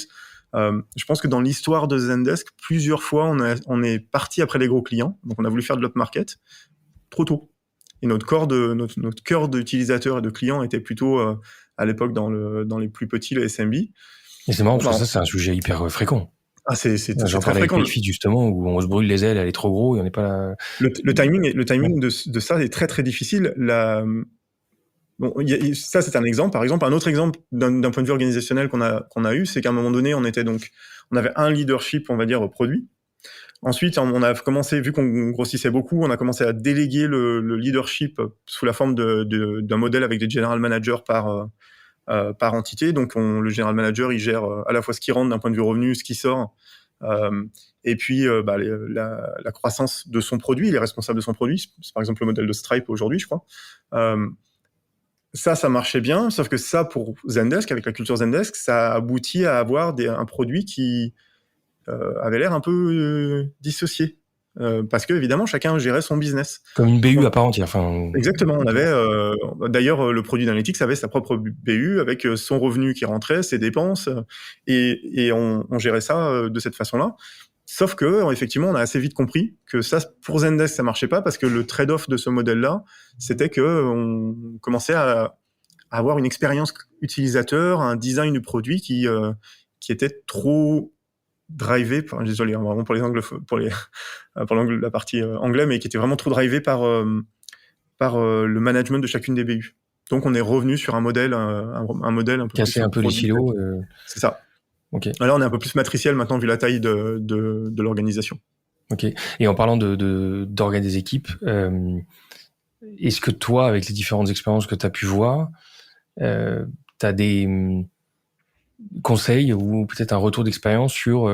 Je pense que dans l'histoire de Zendesk, plusieurs fois, on est parti après les gros clients, donc on a voulu faire de l'up-market trop tôt. Et notre cœur d'utilisateurs et de clients était plutôt à l'époque dans les plus petits, les SMB.
Et c'est marrant parce que ça, c'est un sujet hyper fréquent.
C'est
J'en
très
parlais avec
fréquent.
mes filles justement, où on se brûle les ailes, elle est trop gros et on n'est pas là.
Le timing de ça est très très difficile. Ça c'est un exemple. Par exemple, un autre exemple d'un point de vue organisationnel qu'on a eu, c'est qu'à un moment donné, on avait un leadership, on va dire, produit. Ensuite, on a commencé, vu qu'on grossissait beaucoup, on a commencé à déléguer le leadership sous la forme d'un modèle avec des general managers par entité. Donc, le general manager, il gère à la fois ce qui rentre d'un point de vue revenu, ce qui sort, et puis la croissance de son produit. Il est responsable de son produit. C'est par exemple le modèle de Stripe aujourd'hui, je crois. Ça marchait bien, sauf que ça, pour Zendesk, avec la culture Zendesk, ça aboutit à avoir un produit qui avait l'air un peu dissocié. Parce que évidemment chacun gérait son business
comme une BU à part entière.
Exactement, on avait d'ailleurs le produit d'analytics avait sa propre BU avec son revenu qui rentrait, ses dépenses, et on gérait ça de cette façon-là. Sauf que effectivement, on a assez vite compris que ça, pour Zendesk, ça marchait pas parce que le trade-off de ce modèle-là, c'était que on commençait à avoir une expérience utilisateur, un design du produit qui était trop drivé, désolé, vraiment pour les anglophones, pour la partie anglais, mais qui était vraiment trop drivé par le management de chacune des BU. Donc on est revenu sur un modèle un peu
casser un peu les silos.
C'est ça.
Ok.
Alors on est un peu plus matriciel maintenant vu la taille de l'organisation.
Ok. Et en parlant d'organes des équipes, est-ce que toi, avec les différentes expériences que tu as pu voir, tu as des conseils ou peut-être un retour d'expérience sur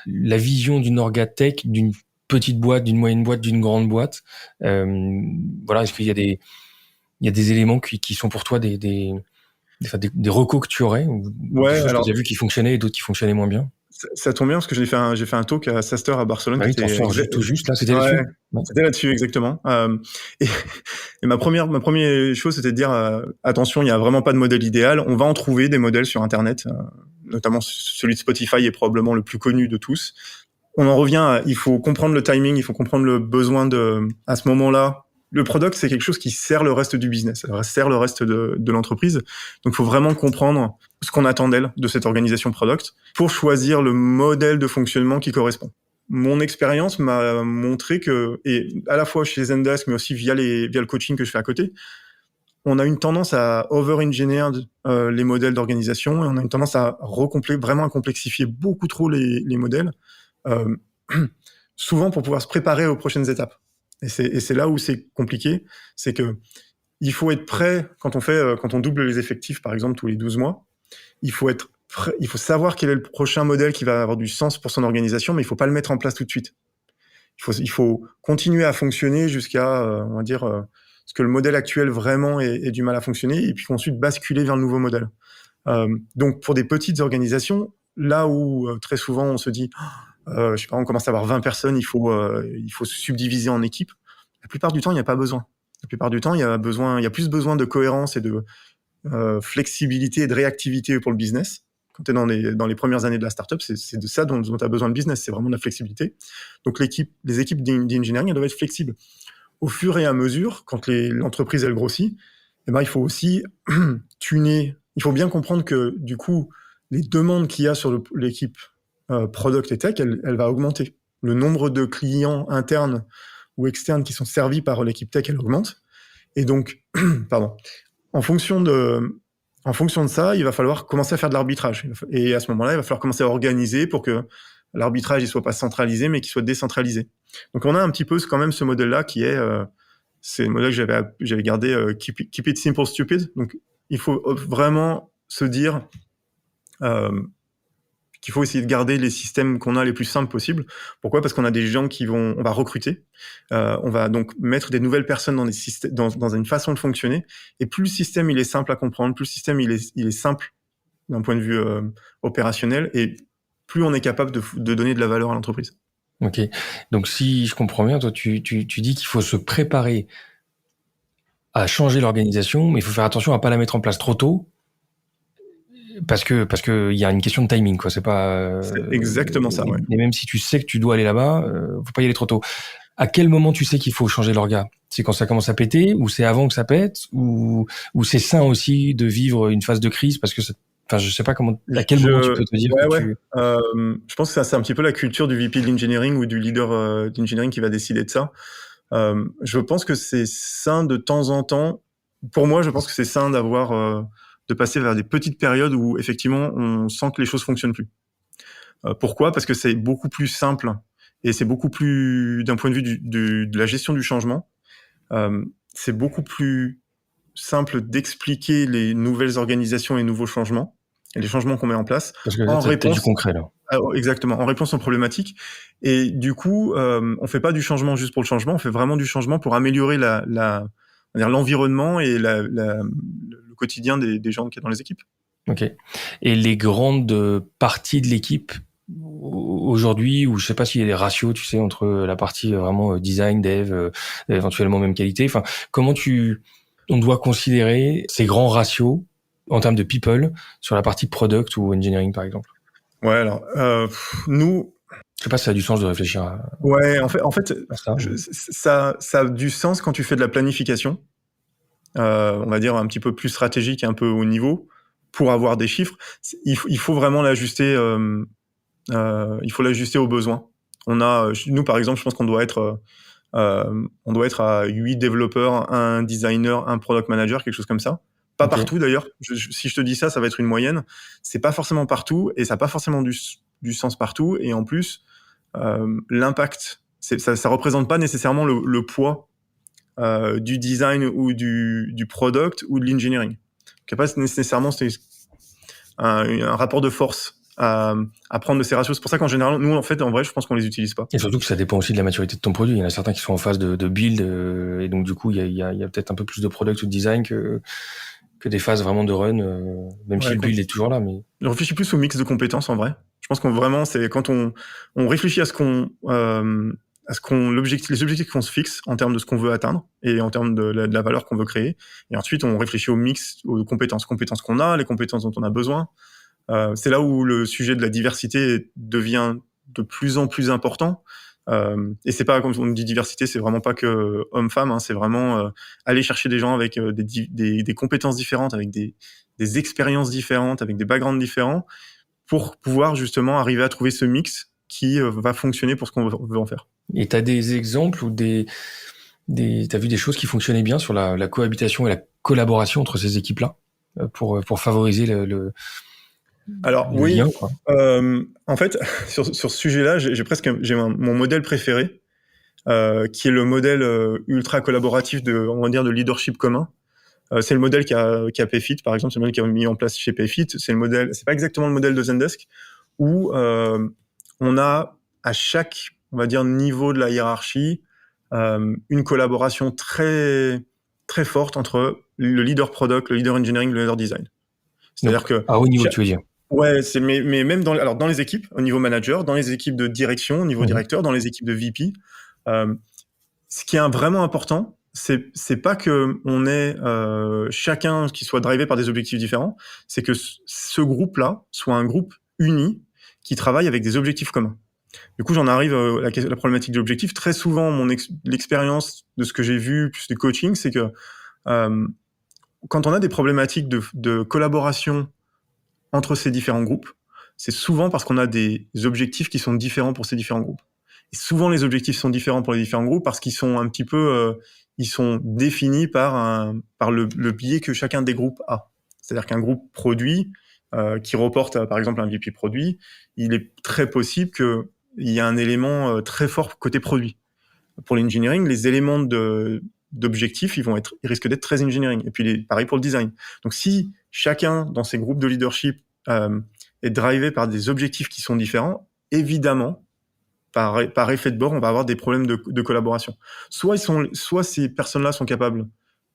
la vision d'une orga tech, d'une petite boîte, d'une moyenne boîte, d'une grande boîte. Voilà, est-ce qu'il y a des éléments qui sont pour toi des recos que tu aurais, ou des choses que tu as vu qui fonctionnaient et d'autres qui fonctionnaient moins bien?
Ça tombe bien parce que j'ai fait un talk à SaaStr à Barcelone.
Ah oui, t'en sors tout juste là, c'était là-dessus.
C'était là-dessus, exactement. Et ma première chose, c'était de dire attention, il y a vraiment pas de modèle idéal. On va en trouver des modèles sur Internet, notamment celui de Spotify est probablement le plus connu de tous. On en revient il faut comprendre le timing, il faut comprendre le besoin à ce moment-là. Le product, c'est quelque chose qui sert le reste du business, ça sert le reste de l'entreprise. Donc, il faut vraiment comprendre ce qu'on attend d'elle, de cette organisation product, pour choisir le modèle de fonctionnement qui correspond. Mon expérience m'a montré que, et à la fois chez Zendesk, mais aussi via le coaching que je fais à côté, on a une tendance à over-engineer les modèles d'organisation, et on a une tendance à vraiment à complexifier beaucoup trop les modèles, souvent pour pouvoir se préparer aux prochaines étapes. Et c'est là où c'est compliqué, c'est que il faut être prêt quand on double les effectifs, par exemple, tous les 12 mois. Il faut être prêt, il faut savoir quel est le prochain modèle qui va avoir du sens pour son organisation, mais il faut pas le mettre en place tout de suite. Il faut continuer à fonctionner jusqu'à, on va dire, ce que le modèle actuel vraiment ait du mal à fonctionner, et puis ensuite basculer vers le nouveau modèle. Donc, pour des petites organisations, là où très souvent on se dit je sais pas, on commence à avoir 20 personnes, il faut se subdiviser en équipes. La plupart du temps, il n'y a pas besoin. La plupart du temps, il y a plus besoin de cohérence et de flexibilité et de réactivité pour le business. Quand tu es dans les premières années de la startup, c'est de ça dont tu as besoin le business, c'est vraiment de la flexibilité. Donc les équipes d'engineering, elles doivent être flexibles. Au fur et à mesure, quand l'entreprise elle grossit, eh ben, il faut aussi tuner. Il faut bien comprendre que du coup, les demandes qu'il y a sur l'équipe product et tech, elle va augmenter. Le nombre de clients internes ou externes qui sont servis par l'équipe tech, elle augmente. Et donc, en fonction de ça, il va falloir commencer à faire de l'arbitrage. Et à ce moment-là, il va falloir commencer à organiser pour que l'arbitrage il soit pas centralisé, mais qu'il soit décentralisé. Donc on a un petit peu quand même ce modèle-là qui est, c'est le modèle que j'avais gardé, keep it simple, stupid. Donc il faut vraiment se dire qu'il faut essayer de garder les systèmes qu'on a les plus simples possibles. Pourquoi ? Parce qu'on a des gens on va recruter, on va donc mettre des nouvelles personnes dans des systèmes, dans une façon de fonctionner. Et plus le système il est simple à comprendre, plus le système il est simple d'un point de vue opérationnel, et plus on est capable de donner de la valeur à l'entreprise.
Ok. Donc si je comprends bien, toi tu dis qu'il faut se préparer à changer l'organisation, mais il faut faire attention à pas la mettre en place trop tôt. Parce que il y a une question de timing, quoi. C'est pas.
C'est exactement ça, ouais.
Et même si tu sais que tu dois aller là-bas, faut pas y aller trop tôt. À quel moment tu sais qu'il faut changer l'orga ? C'est quand ça commence à péter, ou c'est avant que ça pète, ou c'est sain aussi de vivre une phase de crise parce que enfin, je sais pas comment. À quel moment tu peux te dire que
je pense que c'est un petit peu la culture du VP de l'engineering ou du leader d'engineering qui va décider de ça. Je pense que c'est sain de temps en temps. Pour moi, je pense que c'est sain de passer vers des petites périodes où effectivement on sent que les choses fonctionnent plus. Pourquoi ? Parce que c'est beaucoup plus simple et c'est beaucoup plus, d'un point de vue de la gestion du changement, c'est beaucoup plus simple d'expliquer les nouvelles organisations et nouveaux changements et les changements qu'on met en place
parce que là, t'as du concret là.
Exactement, en réponse aux problématiques. Et du coup, on fait pas du changement juste pour le changement, on fait vraiment du changement pour améliorer l'environnement et le quotidien des gens qui sont dans les équipes.
Ok. Et les grandes parties de l'équipe aujourd'hui, ou je sais pas s'il y a des ratios, tu sais, entre la partie vraiment design, dev, éventuellement même qualité. Enfin, comment on doit considérer ces grands ratios en termes de people sur la partie product ou engineering, par exemple?
Ouais, alors nous.
Je sais pas si ça a du sens de réfléchir à.
Ouais, en fait,
ça.
Ça a du sens quand tu fais de la planification. On va dire un petit peu plus stratégique et un peu haut niveau pour avoir des chiffres. Il faut vraiment l'ajuster. Il faut l'ajuster aux besoins. Nous par exemple, je pense qu'on doit être à 8 développeurs, un designer, un product manager, quelque chose comme ça. Pas partout d'ailleurs. Si je te dis ça, ça va être une moyenne. C'est pas forcément partout et ça n'a pas forcément du sens partout. Et en plus, l'impact, ça représente pas nécessairement le poids du design ou du product ou de l'engineering. C'est pas nécessairement un rapport de force à prendre de ces ratios. C'est pour ça qu'en général, nous, en vrai, je pense qu'on les utilise pas.
Et surtout que ça dépend aussi de la maturité de ton produit. Il y en a certains qui sont en phase de build, et donc du coup, il y a peut-être un peu plus de product ou de design que des phases vraiment de run, même si le build est toujours là. Mais
je réfléchis plus au mix de compétences en vrai. Je pense qu'on vraiment, c'est quand on réfléchit à les objectifs qu'on se fixe en termes de ce qu'on veut atteindre et en termes de la valeur qu'on veut créer. Et ensuite, on réfléchit au mix, aux compétences qu'on a, les compétences dont on a besoin. C'est là où le sujet de la diversité devient de plus en plus important. Et c'est pas, comme on dit diversité, c'est vraiment pas que homme-femme, hein, c'est vraiment aller chercher des gens avec des compétences différentes, avec des expériences différentes, avec des backgrounds différents, pour pouvoir justement arriver à trouver ce mix qui va fonctionner pour ce qu'on veut en faire.
Et t'as des exemples ou t'as vu des choses qui fonctionnaient bien sur la cohabitation et la collaboration entre ces équipes-là pour favoriser le
Alors oui,
lien, quoi.
En fait, sur ce sujet-là, j'ai mon modèle préféré, qui est le modèle ultra collaboratif on va dire, de leadership commun. C'est le modèle qui a Payfit, par exemple, c'est le modèle qui a mis en place chez Payfit. C'est pas exactement le modèle de Zendesk, où on a à chaque, on va dire, niveau de la hiérarchie, une collaboration très très forte entre le leader product, le leader engineering, le leader design. C'est-à-dire que
à haut niveau, tu veux dire.
Ouais, mais même dans les équipes, au niveau manager, dans les équipes de direction, au niveau directeur, dans les équipes de VP, ce qui est vraiment important, c'est pas que on ait chacun qui soit drivé par des objectifs différents, c'est que ce groupe-là soit un groupe uni qui travaille avec des objectifs communs. Du coup, j'en arrive à la problématique de l'objectif. Très souvent, l'expérience de ce que j'ai vu, plus du coaching, c'est que quand on a des problématiques de collaboration entre ces différents groupes, c'est souvent parce qu'on a des objectifs qui sont différents pour ces différents groupes. Et souvent, les objectifs sont différents pour les différents groupes parce qu'ils sont un petit peu, ils sont définis par le biais que chacun des groupes a. C'est-à-dire qu'un groupe produit qui reporte par exemple un VP produit, il est très possible qu'il y ait un élément très fort côté produit. Pour l'engineering, les éléments d'objectifs, ils risquent d'être très engineering. Et puis pareil pour le design. Donc si chacun dans ces groupes de leadership est drivé par des objectifs qui sont différents, évidemment, par effet de bord, on va avoir des problèmes de collaboration. Soit ces personnes-là sont capables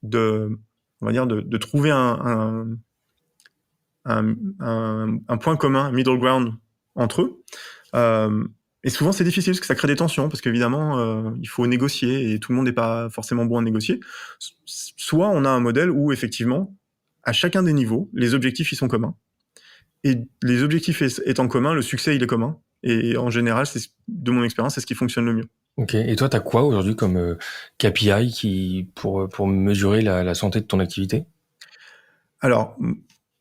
de trouver un point commun, un middle ground entre eux. Et souvent, c'est difficile parce que ça crée des tensions, parce qu'évidemment, il faut négocier et tout le monde n'est pas forcément bon à négocier. Soit on a un modèle où, effectivement, à chacun des niveaux, les objectifs, ils sont communs. Et les objectifs étant communs, le succès, il est commun. Et en général, de mon expérience, c'est ce qui fonctionne le mieux.
Ok. Et toi, t'as quoi aujourd'hui comme KPI pour mesurer la santé de ton activité?
Alors,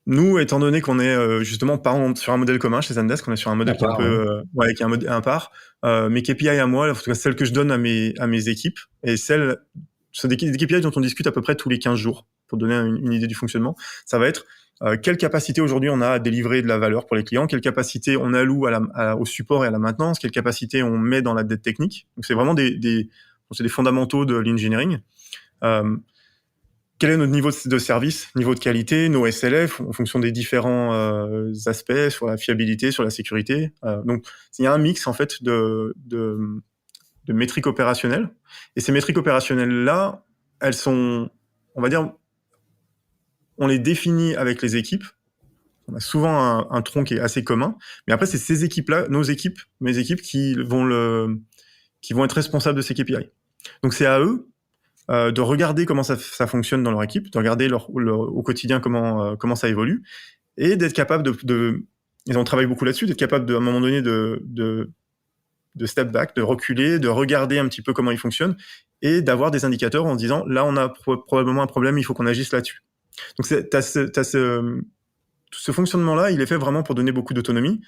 nous, étant donné qu'on est justement pas sur un modèle commun chez Zendesk, on est sur un modèle qui est un peu qui est un modèle impart. Mes KPI à moi, en tout cas celles que je donne à mes équipes, et c'est des KPI dont on discute à peu près tous les 15 jours, pour donner une idée du fonctionnement. Ça va être quelle capacité aujourd'hui on a à délivrer de la valeur pour les clients, quelle capacité on alloue au support et à la maintenance, quelle capacité on met dans la dette technique. Donc c'est vraiment c'est des fondamentaux de l'engineering. Quel est notre niveau de service, niveau de qualité, nos SLF en fonction des différents aspects sur la fiabilité, sur la sécurité. Donc il y a un mix en fait de métriques opérationnelles. Et ces métriques opérationnelles-là, elles sont, on va dire, on les définit avec les équipes. On a souvent un tronc qui est assez commun. Mais après, c'est ces équipes-là, mes équipes, qui vont être responsables de ces KPI. Donc c'est à eux de regarder comment ça fonctionne dans leur équipe, de regarder au quotidien comment ça évolue, et d'être capable et on travaille beaucoup là-dessus, d'être capable à un moment donné de step back, de reculer, de regarder un petit peu comment ils fonctionnent, et d'avoir des indicateurs en se disant là on a probablement un problème, il faut qu'on agisse là-dessus. Donc ce fonctionnement-là, il est fait vraiment pour donner beaucoup d'autonomie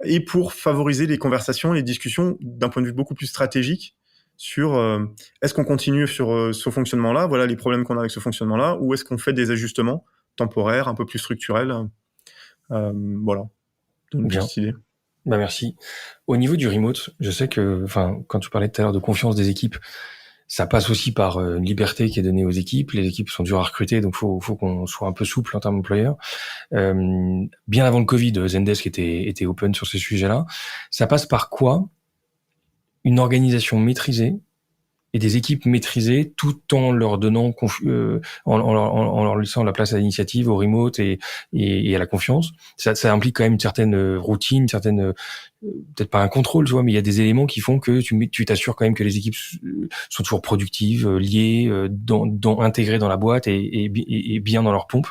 et pour favoriser les conversations, les discussions d'un point de vue beaucoup plus stratégique sur est-ce qu'on continue sur ce fonctionnement-là, voilà les problèmes qu'on a avec ce fonctionnement-là, ou est-ce qu'on fait des ajustements temporaires, un peu plus structurels. Voilà. Donc,
bien.
petite idée.
Bah merci. Au niveau du remote, je sais que, quand tu parlais tout à l'heure de confiance des équipes, ça passe aussi par une liberté qui est donnée aux équipes. Les équipes sont dures à recruter, donc faut qu'on soit un peu souple en termes d'employeur. Bien avant le Covid, Zendesk était open sur ces sujets-là. Ça passe par quoi? Une organisation maîtrisée et des équipes maîtrisées, tout en leur donnant en leur laissant la place à l'initiative, au remote et à la confiance. Ça implique quand même une certaine routine, peut-être pas un contrôle, tu vois, mais il y a des éléments qui font que tu t'assures quand même que les équipes sont toujours productives, liées, intégrées dans la boîte et bien dans leur pompe.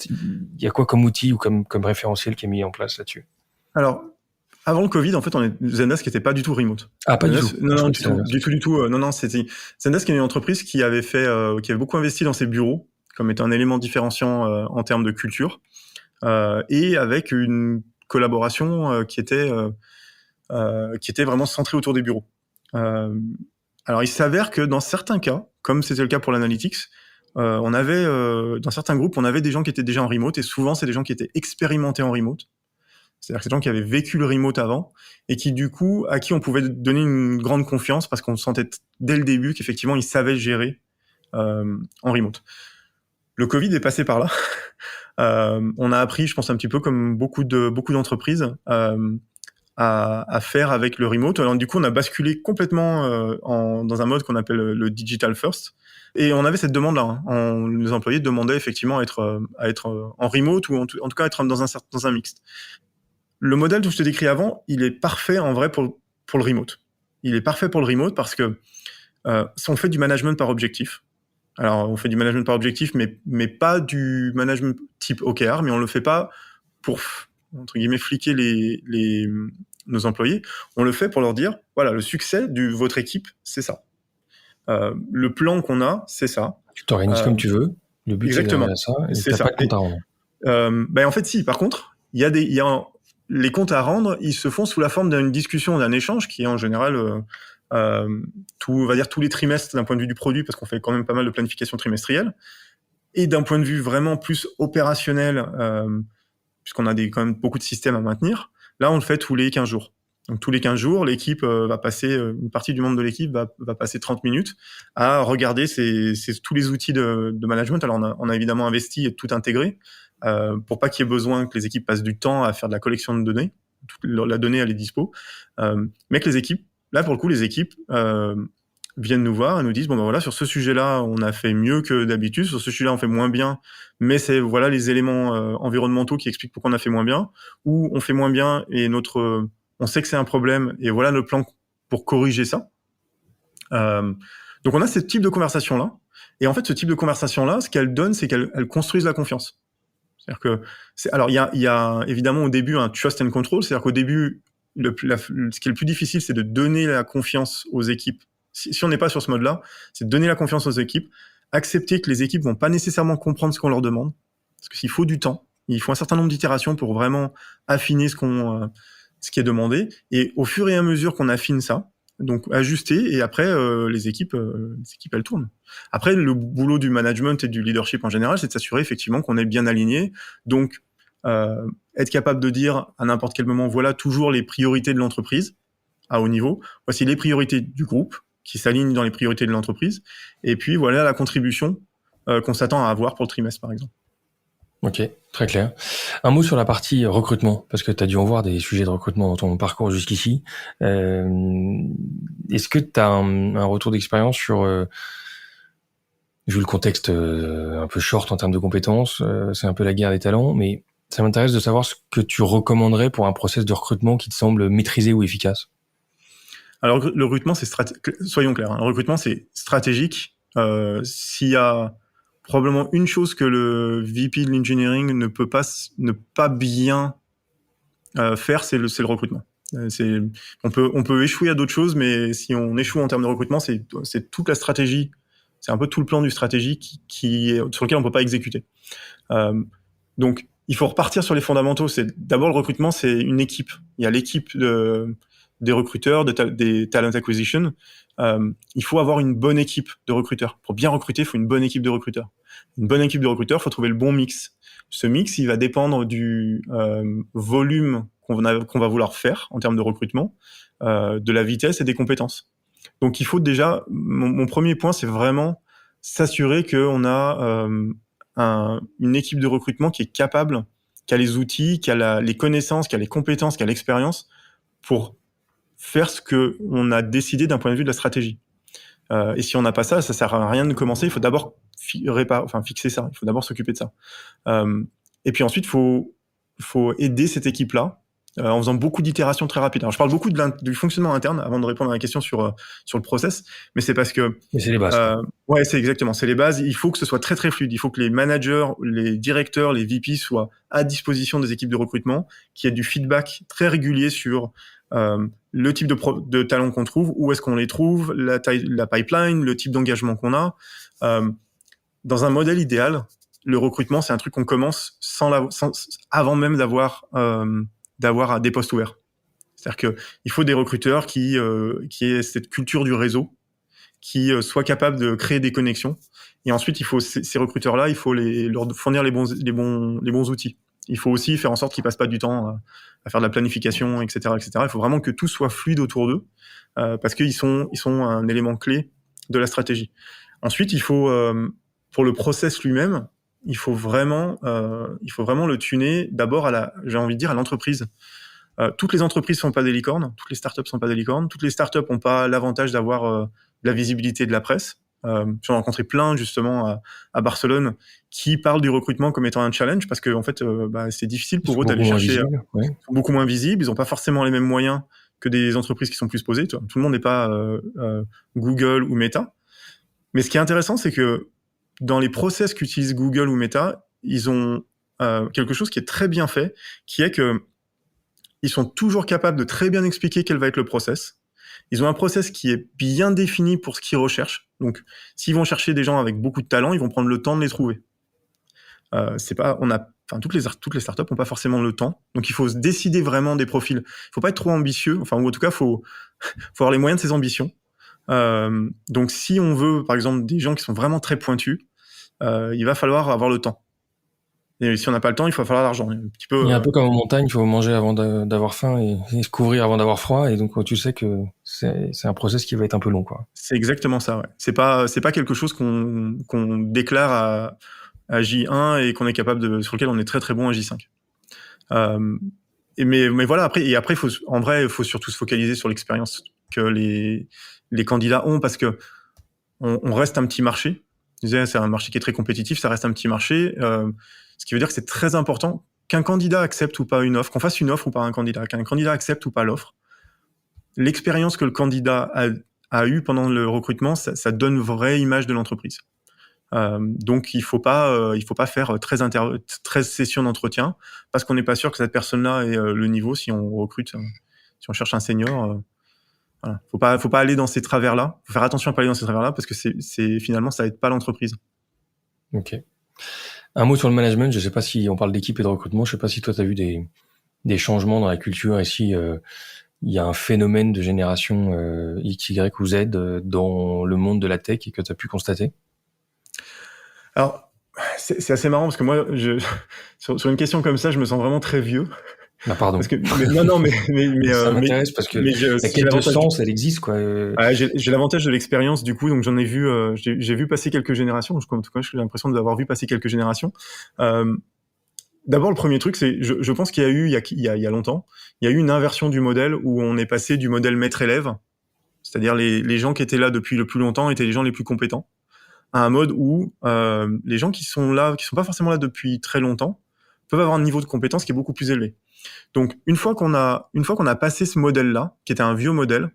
Il y a quoi comme outil ou comme référentiel qui est mis en place là-dessus?
Alors, avant le Covid, en fait, Zendesk n'était pas du tout remote.
Ah, pas
Zendesk,
du tout.
Non, du tout. Non, c'était Zendesk est une entreprise qui avait beaucoup investi dans ses bureaux comme étant un élément différenciant en termes de culture et avec une collaboration qui était vraiment centrée autour des bureaux. Alors, il s'avère que dans certains cas, comme c'était le cas pour l'analytics, on avait dans certains groupes, on avait des gens qui étaient déjà en remote, et souvent c'est des gens qui étaient expérimentés en remote. C'est-à-dire que c'est des gens qui avaient vécu le remote avant et qui, du coup, à qui on pouvait donner une grande confiance parce qu'on sentait dès le début qu'effectivement, ils savaient gérer en remote. Le Covid est passé par là. On a appris, je pense, un petit peu comme beaucoup d'entreprises à faire avec le remote. Alors, du coup, on a basculé complètement dans un mode qu'on appelle le digital first. Et on avait cette demande-là. Les employés demandaient effectivement à être en remote ou en tout cas être dans un mixte. Le modèle que je te décris avant, il est parfait en vrai pour le remote. Il est parfait pour le remote parce que si on fait du management par objectif, alors on fait du management par objectif, mais pas du management type OKR, mais on le fait pas pour, entre guillemets, fliquer nos employés. On le fait pour leur dire, voilà, le succès de votre équipe, c'est ça. Le plan qu'on a, c'est ça.
Tu t'organises comme tu veux. Le but,
exactement.
c'est ça. Et
c'est
t'as
ça.
Pas de compte à rendre.
En fait, si. Par contre, les comptes à rendre, ils se font sous la forme d'une discussion, d'un échange qui est en général on va dire tous les trimestres d'un point de vue du produit, parce qu'on fait quand même pas mal de planification trimestrielle, et d'un point de vue vraiment plus opérationnel, puisqu'on a quand même beaucoup de systèmes à maintenir. Là, on le fait tous les 15 jours. Donc tous les 15 jours, l'équipe va passer, une partie du membre de l'équipe va passer 30 minutes à regarder tous les outils de management. Alors on a évidemment investi et tout intégré pour pas qu'il y ait besoin que les équipes passent du temps à faire de la collection de données. Toute la donnée, elle est dispo. Mais que les équipes, là pour le coup, les équipes viennent nous voir et nous disent, bon ben voilà, sur ce sujet-là, on a fait mieux que d'habitude, sur ce sujet-là, on fait moins bien, mais c'est voilà les éléments environnementaux qui expliquent pourquoi on a fait moins bien, ou on fait moins bien et on sait que c'est un problème, et voilà le plan pour corriger ça. Donc on a ce type de conversation-là, et en fait ce type de conversation-là, ce qu'elle donne, c'est qu'elle construise la confiance. C'est-à-dire que alors il y a évidemment au début un trust and control, c'est-à-dire qu'au début ce qui est le plus difficile, c'est de donner la confiance aux équipes. Si on n'est pas sur ce mode-là, c'est de donner la confiance aux équipes, accepter que les équipes vont pas nécessairement comprendre ce qu'on leur demande, parce qu'il faut du temps, il faut un certain nombre d'itérations pour vraiment affiner ce qui est demandé, et au fur et à mesure qu'on affine ça, donc ajuster, et après les équipes elles tournent. Après le boulot du management et du leadership en général, c'est de s'assurer effectivement qu'on est bien aligné, donc être capable de dire à n'importe quel moment, voilà toujours les priorités de l'entreprise à haut niveau, voici les priorités du groupe qui s'alignent dans les priorités de l'entreprise, et puis voilà la contribution qu'on s'attend à avoir pour le trimestre par exemple.
Ok, très clair. Un mot sur la partie recrutement, parce que tu as dû en voir des sujets de recrutement dans ton parcours jusqu'ici. Est-ce que tu as un retour d'expérience sur, vu le contexte un peu short en termes de compétences, c'est un peu la guerre des talents, mais ça m'intéresse de savoir ce que tu recommanderais pour un process de recrutement qui te semble maîtrisé ou efficace.
Alors le recrutement, soyons clairs, hein, le recrutement c'est stratégique. S'il y a probablement une chose que le VP de l'engineering ne peut pas bien faire, c'est le recrutement. On peut échouer à d'autres choses, mais si on échoue en termes de recrutement, c'est toute la stratégie, c'est un peu tout le plan du stratégie sur lequel on peut pas exécuter. Donc il faut repartir sur les fondamentaux. C'est d'abord le recrutement, c'est une équipe. Il y a l'équipe des recruteurs, des talent acquisition. Il faut avoir une bonne équipe de recruteurs. Pour bien recruter, il faut une bonne équipe de recruteurs. Une bonne équipe de recruteurs, il faut trouver le bon mix. Ce mix, il va dépendre du volume qu'on va vouloir faire en termes de recrutement, de la vitesse et des compétences. Donc il faut déjà, mon premier point, c'est vraiment s'assurer qu'on a une équipe de recrutement qui est capable, qui a les outils, qui a les connaissances, qui a les compétences, qui a l'expérience pour faire ce que on a décidé d'un point de vue de la stratégie. Et si on n'a pas ça, ça sert à rien de commencer. Il faut d'abord fixer ça. Il faut d'abord s'occuper de ça. Et puis ensuite, faut aider cette équipe-là en faisant beaucoup d'itérations très rapides. Alors, je parle beaucoup du fonctionnement interne avant de répondre à la question sur le process, mais c'est parce que
c'est les bases.
Ouais, c'est les bases. Il faut que ce soit très très fluide. Il faut que les managers, les directeurs, les VP soient à disposition des équipes de recrutement, qu'il y ait du feedback très régulier sur le type de talents qu'on trouve, où est-ce qu'on les trouve, la pipeline, le type d'engagement qu'on a. Dans un modèle idéal, le recrutement, c'est un truc qu'on commence avant même d'avoir des postes ouverts. C'est-à-dire que il faut des recruteurs qui aient cette culture du réseau, qui soient capables de créer des connexions. Et ensuite, il faut ces recruteurs-là, il faut leur fournir les bons outils. Il faut aussi faire en sorte qu'ils passent pas du temps à faire de la planification, etc., etc. Il faut vraiment que tout soit fluide autour d'eux, parce qu'ils sont un élément clé de la stratégie. Ensuite, il faut pour le process lui-même, il faut vraiment le tuner d'abord j'ai envie de dire à l'entreprise. Toutes les entreprises sont pas des licornes, toutes les startups sont pas des licornes, toutes les startups ont pas l'avantage d'avoir de la visibilité de la presse. J'en ai rencontré plein justement à Barcelone qui parlent du recrutement comme étant un challenge parce que en fait c'est difficile pour eux d'aller chercher. Ils sont beaucoup moins visibles, ils ont pas forcément les mêmes moyens que des entreprises qui sont plus posées. Tout le monde n'est pas Google ou Meta. Mais ce qui est intéressant, c'est que dans les process qu'utilisent Google ou Meta, ils ont quelque chose qui est très bien fait, qui est que ils sont toujours capables de très bien expliquer quel va être le process. Ils ont un process qui est bien défini pour ce qu'ils recherchent. Donc, s'ils vont chercher des gens avec beaucoup de talent, ils vont prendre le temps de les trouver. Toutes les startups n'ont pas forcément le temps. Donc, il faut se décider vraiment des profils. Il faut pas être trop ambitieux. Enfin, ou en tout cas, faut avoir les moyens de ses ambitions. Donc, si on veut, par exemple, des gens qui sont vraiment très pointus, il va falloir avoir le temps. Et si on n'a pas le temps, il faut falloir l'argent. Un petit peu.
Il y a un peu comme en montagne, il faut manger avant d'avoir faim et se couvrir avant d'avoir froid. Et donc, tu sais que c'est un process qui va être un peu long, quoi.
C'est exactement ça. Ouais. C'est pas quelque chose qu'on déclare à J1 et qu'on est capable sur lequel on est très très bon à J5. Mais voilà, après, il faut surtout se focaliser sur l'expérience que les candidats ont, parce que on reste un petit marché. Je disais, c'est un marché qui est très compétitif, ça reste un petit marché. Ce qui veut dire que c'est très important qu'un candidat accepte ou pas une offre, qu'on fasse une offre ou pas à un candidat, qu'un candidat accepte ou pas l'offre. L'expérience que le candidat a eue pendant le recrutement, ça donne une vraie image de l'entreprise. Donc il faut pas faire 13 sessions d'entretien parce qu'on n'est pas sûr que cette personne-là ait le niveau si on recrute, si on cherche un senior. Voilà. Faut pas aller dans ces travers-là. Faut faire attention à pas aller dans ces travers-là parce que c'est finalement ça aide pas l'entreprise.
Ok. Un mot sur le management. Je sais pas si on parle d'équipe et de recrutement. Je sais pas si toi t'as vu des changements dans la culture et si il y a un phénomène de génération X, Y ou Z dans le monde de la tech et que tu as pu constater.
Alors, c'est assez marrant parce que moi, sur une question comme ça, je me sens vraiment très vieux.
Bah pardon.
Parce que, mais
ça m'intéresse parce que la quête de sens, elle existe, quoi.
J'ai l'avantage de l'expérience, du coup, donc j'en ai vu, j'ai vu passer quelques générations. En tout cas, j'ai l'impression d'avoir vu passer quelques générations. D'abord, le premier truc, c'est, je pense qu'il y a eu, il y a longtemps, il y a eu une inversion du modèle où on est passé du modèle maître-élève, c'est-à-dire les gens qui étaient là depuis le plus longtemps étaient les gens les plus compétents, à un mode où les gens qui sont pas forcément là depuis très longtemps, peuvent avoir un niveau de compétence qui est beaucoup plus élevé. Donc, une fois qu'on a passé ce modèle-là, qui était un vieux modèle,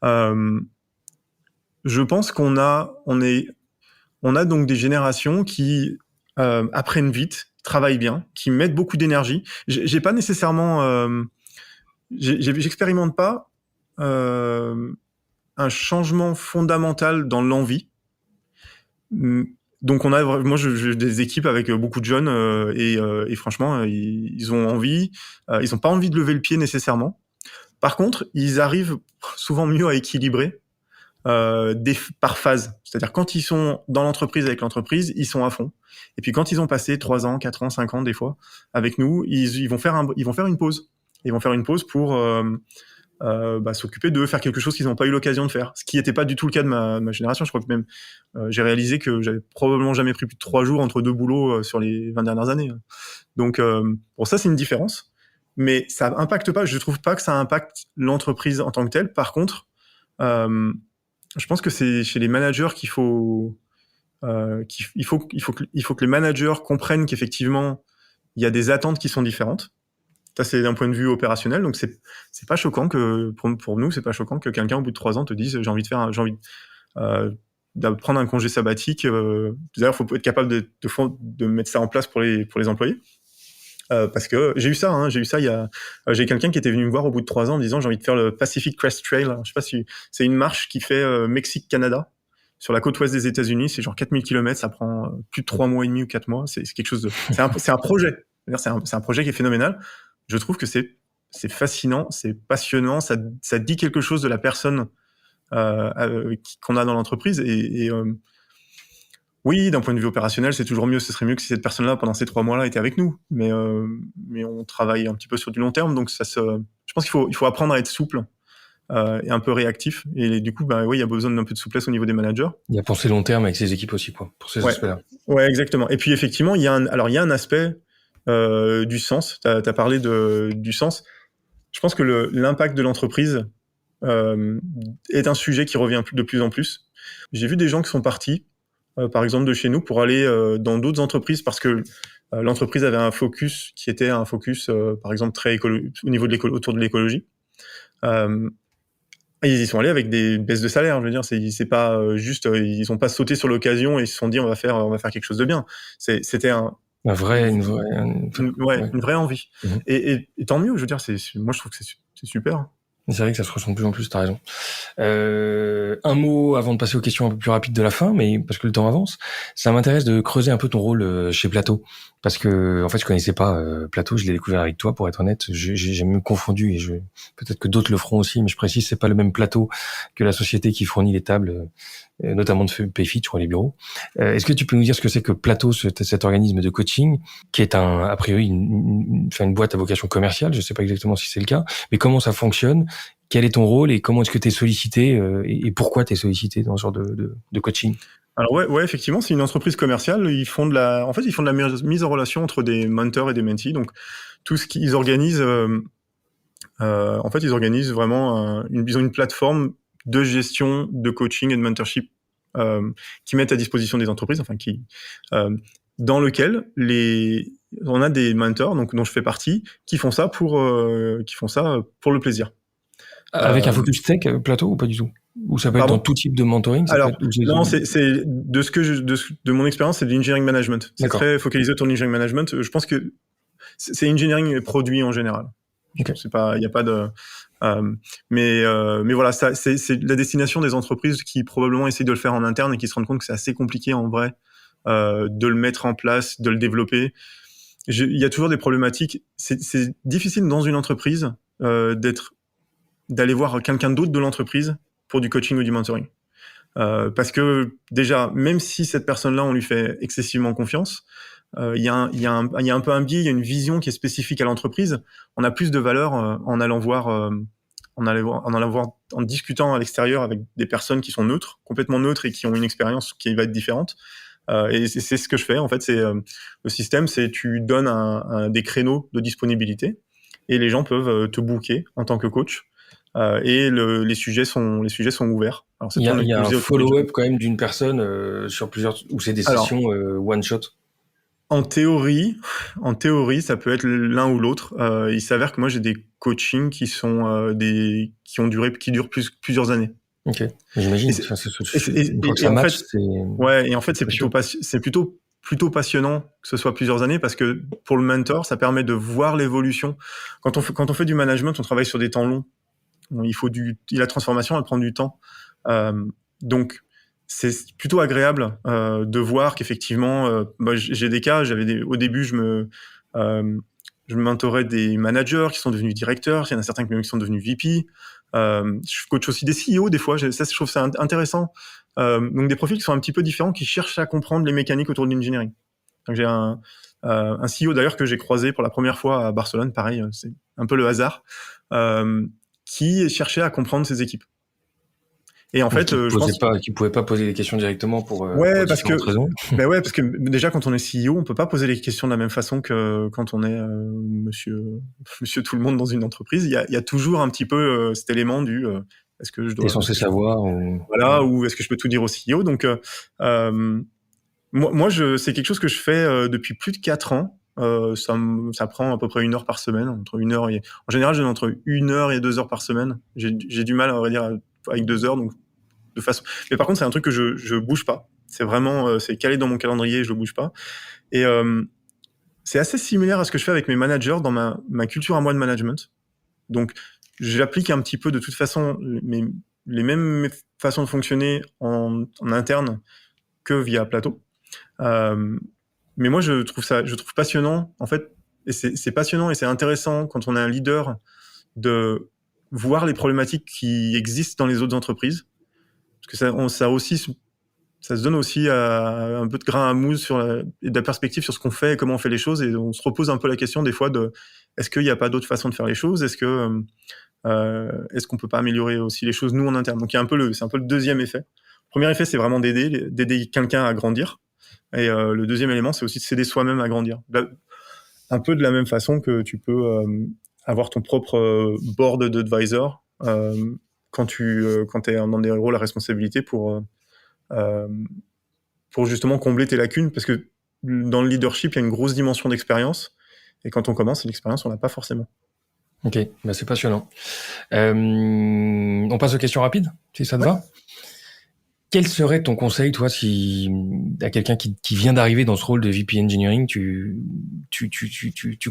je pense qu'on a donc des générations qui apprennent vite, travaillent bien, qui mettent beaucoup d'énergie. J'ai pas nécessairement, j'expérimente pas un changement fondamental dans l'envie. Donc moi j'ai des équipes avec beaucoup de jeunes et franchement ils ont envie, ils ont pas envie de lever le pied nécessairement. Par contre, ils arrivent souvent mieux à équilibrer par phase. C'est-à-dire quand ils sont dans l'entreprise avec l'entreprise, ils sont à fond. Et puis quand ils ont passé 3 ans, 4 ans, 5 ans des fois avec nous, ils vont faire une pause. Ils vont faire une pause pour s'occuper de faire quelque chose qu'ils n'ont pas eu l'occasion de faire. Ce qui n'était pas du tout le cas de ma génération. Je crois que même j'ai réalisé que j'avais probablement jamais pris plus de 3 jours entre 2 boulots sur les 20 dernières années. Donc pour ça, c'est une différence. Mais ça impacte pas, je trouve pas que ça impacte l'entreprise en tant que telle. Par contre, je pense que c'est chez les managers qu'il faut il faut que les managers comprennent qu'effectivement il y a des attentes qui sont différentes. Ça, c'est d'un point de vue opérationnel, donc c'est pas choquant que pour nous, c'est pas choquant que quelqu'un au bout de 3 ans te dise j'ai envie de prendre un congé sabbatique. D'ailleurs, faut être capable de mettre ça en place pour les employés. Parce que j'ai eu ça. J'ai quelqu'un qui était venu me voir au bout de 3 ans en me disant j'ai envie de faire le Pacific Crest Trail. Alors, je sais pas si c'est une marche qui fait Mexique-Canada sur la côte ouest des États-Unis. C'est genre 4000 km, ça prend plus de 3 mois et demi ou 4 mois. C'est quelque chose de. C'est un projet. C'est un projet qui est phénoménal. Je trouve que c'est fascinant, c'est passionnant, ça dit quelque chose de la personne qu'on a dans l'entreprise. Et oui, d'un point de vue opérationnel, c'est toujours mieux. Ce serait mieux que si cette personne-là, pendant ces 3 mois-là, était avec nous. Mais on travaille un petit peu sur du long terme, donc je pense qu'il faut apprendre à être souple et un peu réactif. Et du coup, il y a besoin d'un peu de souplesse au niveau des managers.
Il y a penser long terme avec ses équipes aussi, quoi, pour ces aspects-là.
Ouais, exactement. Et puis effectivement, il y a un aspect du sens. T'as parlé du sens. Je pense que l'impact de l'entreprise est un sujet qui revient de plus en plus. J'ai vu des gens qui sont partis, par exemple de chez nous, pour aller dans d'autres entreprises parce que l'entreprise avait un focus qui était un focus, par exemple, très au niveau autour de l'écologie. Ils y sont allés avec des baisses de salaire. Je veux dire, c'est pas juste, ils sont pas sauté sur l'occasion et ils se sont dit on va faire quelque chose de bien. C'était une vraie envie. Mmh. Et tant mieux, je veux dire, moi je trouve que c'est super.
C'est vrai que ça se ressent de plus en plus, t'as raison. Un mot avant de passer aux questions un peu plus rapides de la fin, mais parce que le temps avance, ça m'intéresse de creuser un peu ton rôle chez Plateau. Parce que, en fait, je connaissais pas Plateau, je l'ai découvert avec toi, pour être honnête. J'ai même confondu, et peut-être que d'autres le feront aussi, mais je précise, c'est pas le même Plateau que la société qui fournit les tables notamment de Payfit, je crois, les bureaux. Est-ce que tu peux nous dire ce que c'est que Plateau, cet organisme de coaching, qui est a priori une boîte à vocation commerciale, je sais pas exactement si c'est le cas, mais comment ça fonctionne, quel est ton rôle et comment est-ce que tu es sollicité et pourquoi tu es sollicité dans ce genre de coaching?
Alors ouais, effectivement, c'est une entreprise commerciale. Ils font de la mise en relation entre des mentors et des mentees. Donc tout ce qu'ils organisent, ils organisent vraiment ils ont une plateforme de gestion, de coaching et de mentorship qui mettent à disposition des entreprises, dans lequel on a des mentors, donc dont je fais partie, qui font ça pour le plaisir.
Avec un focus tech, Plateau, ou pas du tout? Ou ça peut être dans tout type de mentoring?
Alors, non, c'est de mon expérience, c'est de l'engineering management. C'est très focalisé autour de l'engineering management. Je pense que c'est engineering et produit en général.
Okay.
C'est pas, il y a pas de, mais voilà, c'est la destination des entreprises qui probablement essayent de le faire en interne et qui se rendent compte que c'est assez compliqué en vrai de le mettre en place, de le développer. Il y a toujours des problématiques. C'est difficile dans une entreprise d'aller voir quelqu'un d'autre de l'entreprise pour du coaching ou du mentoring. Parce que déjà, même si cette personne-là, on lui fait excessivement confiance, il y a un peu un biais, il y a une vision qui est spécifique à l'entreprise. On a plus de valeur en allant voir, en discutant à l'extérieur avec des personnes qui sont neutres, complètement neutres et qui ont une expérience qui va être différente. Et c'est ce que je fais. En fait, le système, c'est tu donnes des créneaux de disponibilité et les gens peuvent te booker en tant que coach. Et les sujets sont ouverts. Alors,
il y a un follow-up quand même d'une personne sur plusieurs, ou c'est des sessions one shot?
En théorie, ça peut être l'un ou l'autre. Il s'avère que moi j'ai des coachings qui durent plusieurs années.
Ok, j'imagine.
Et en fait c'est plutôt passionnant que ce soit plusieurs années parce que pour le mentor, ça permet de voir l'évolution. Quand on fait du management, on travaille sur des temps longs. La transformation, elle prend du temps. Donc, c'est plutôt agréable de voir qu'effectivement, j'ai des cas. Au début, je mentorais des managers qui sont devenus directeurs. Il y en a certains qui sont devenus VP. Je coach aussi des CEO des fois. Je trouve ça intéressant. Donc, des profils qui sont un petit peu différents, qui cherchent à comprendre les mécaniques autour de l'engineering. Donc, j'ai un CEO d'ailleurs que j'ai croisé pour la première fois à Barcelone. Pareil, c'est un peu le hasard. Qui cherchait à comprendre ses équipes. Et en fait,
je pense qu'il pouvait pas poser des questions directement pour différentes raisons.
Parce que déjà quand on est CEO, on peut pas poser les questions de la même façon que quand on est monsieur tout le monde dans une entreprise. Il y a toujours un petit peu cet élément du est-ce que je dois.
T'es censé savoir
ou est-ce que je peux tout dire au CEO. Donc moi c'est quelque chose que je fais depuis plus de 4 ans. Ça prend à peu près 1 heure par semaine, en général, je donne entre 1 heure et 2 heures par semaine. J'ai du mal, à vrai dire, avec 2 heures, donc de façon. Mais par contre, c'est un truc que je bouge pas. C'est vraiment, c'est calé dans mon calendrier, je le bouge pas. Et c'est assez similaire à ce que je fais avec mes managers dans ma culture à moi de management. Donc, j'applique un petit peu de toute façon les mêmes façons de fonctionner en interne que via Plateau. Mais moi, je trouve passionnant, en fait, et c'est passionnant et c'est intéressant quand on est un leader de voir les problématiques qui existent dans les autres entreprises. Parce que ça se donne aussi un peu de grain à moudre et de la perspective sur ce qu'on fait et comment on fait les choses. Et on se repose un peu la question des fois de est-ce qu'il n'y a pas d'autres façons de faire les choses? Est-ce qu'on peut pas améliorer aussi les choses nous en interne? Donc c'est un peu le deuxième effet. Le premier effet, c'est vraiment d'aider quelqu'un à grandir. Et le deuxième élément, c'est aussi de s'aider soi-même à grandir. Un peu de la même façon que tu peux avoir ton propre board d'advisor quand tu es dans des rôles à responsabilité pour justement combler tes lacunes. Parce que dans le leadership, il y a une grosse dimension d'expérience. Et quand on commence, l'expérience, on l'a pas forcément.
Ok, c'est passionnant. On passe aux questions rapides, si ça te va. Quel serait ton conseil, toi, si à quelqu'un qui vient d'arriver dans ce rôle de VP Engineering, tu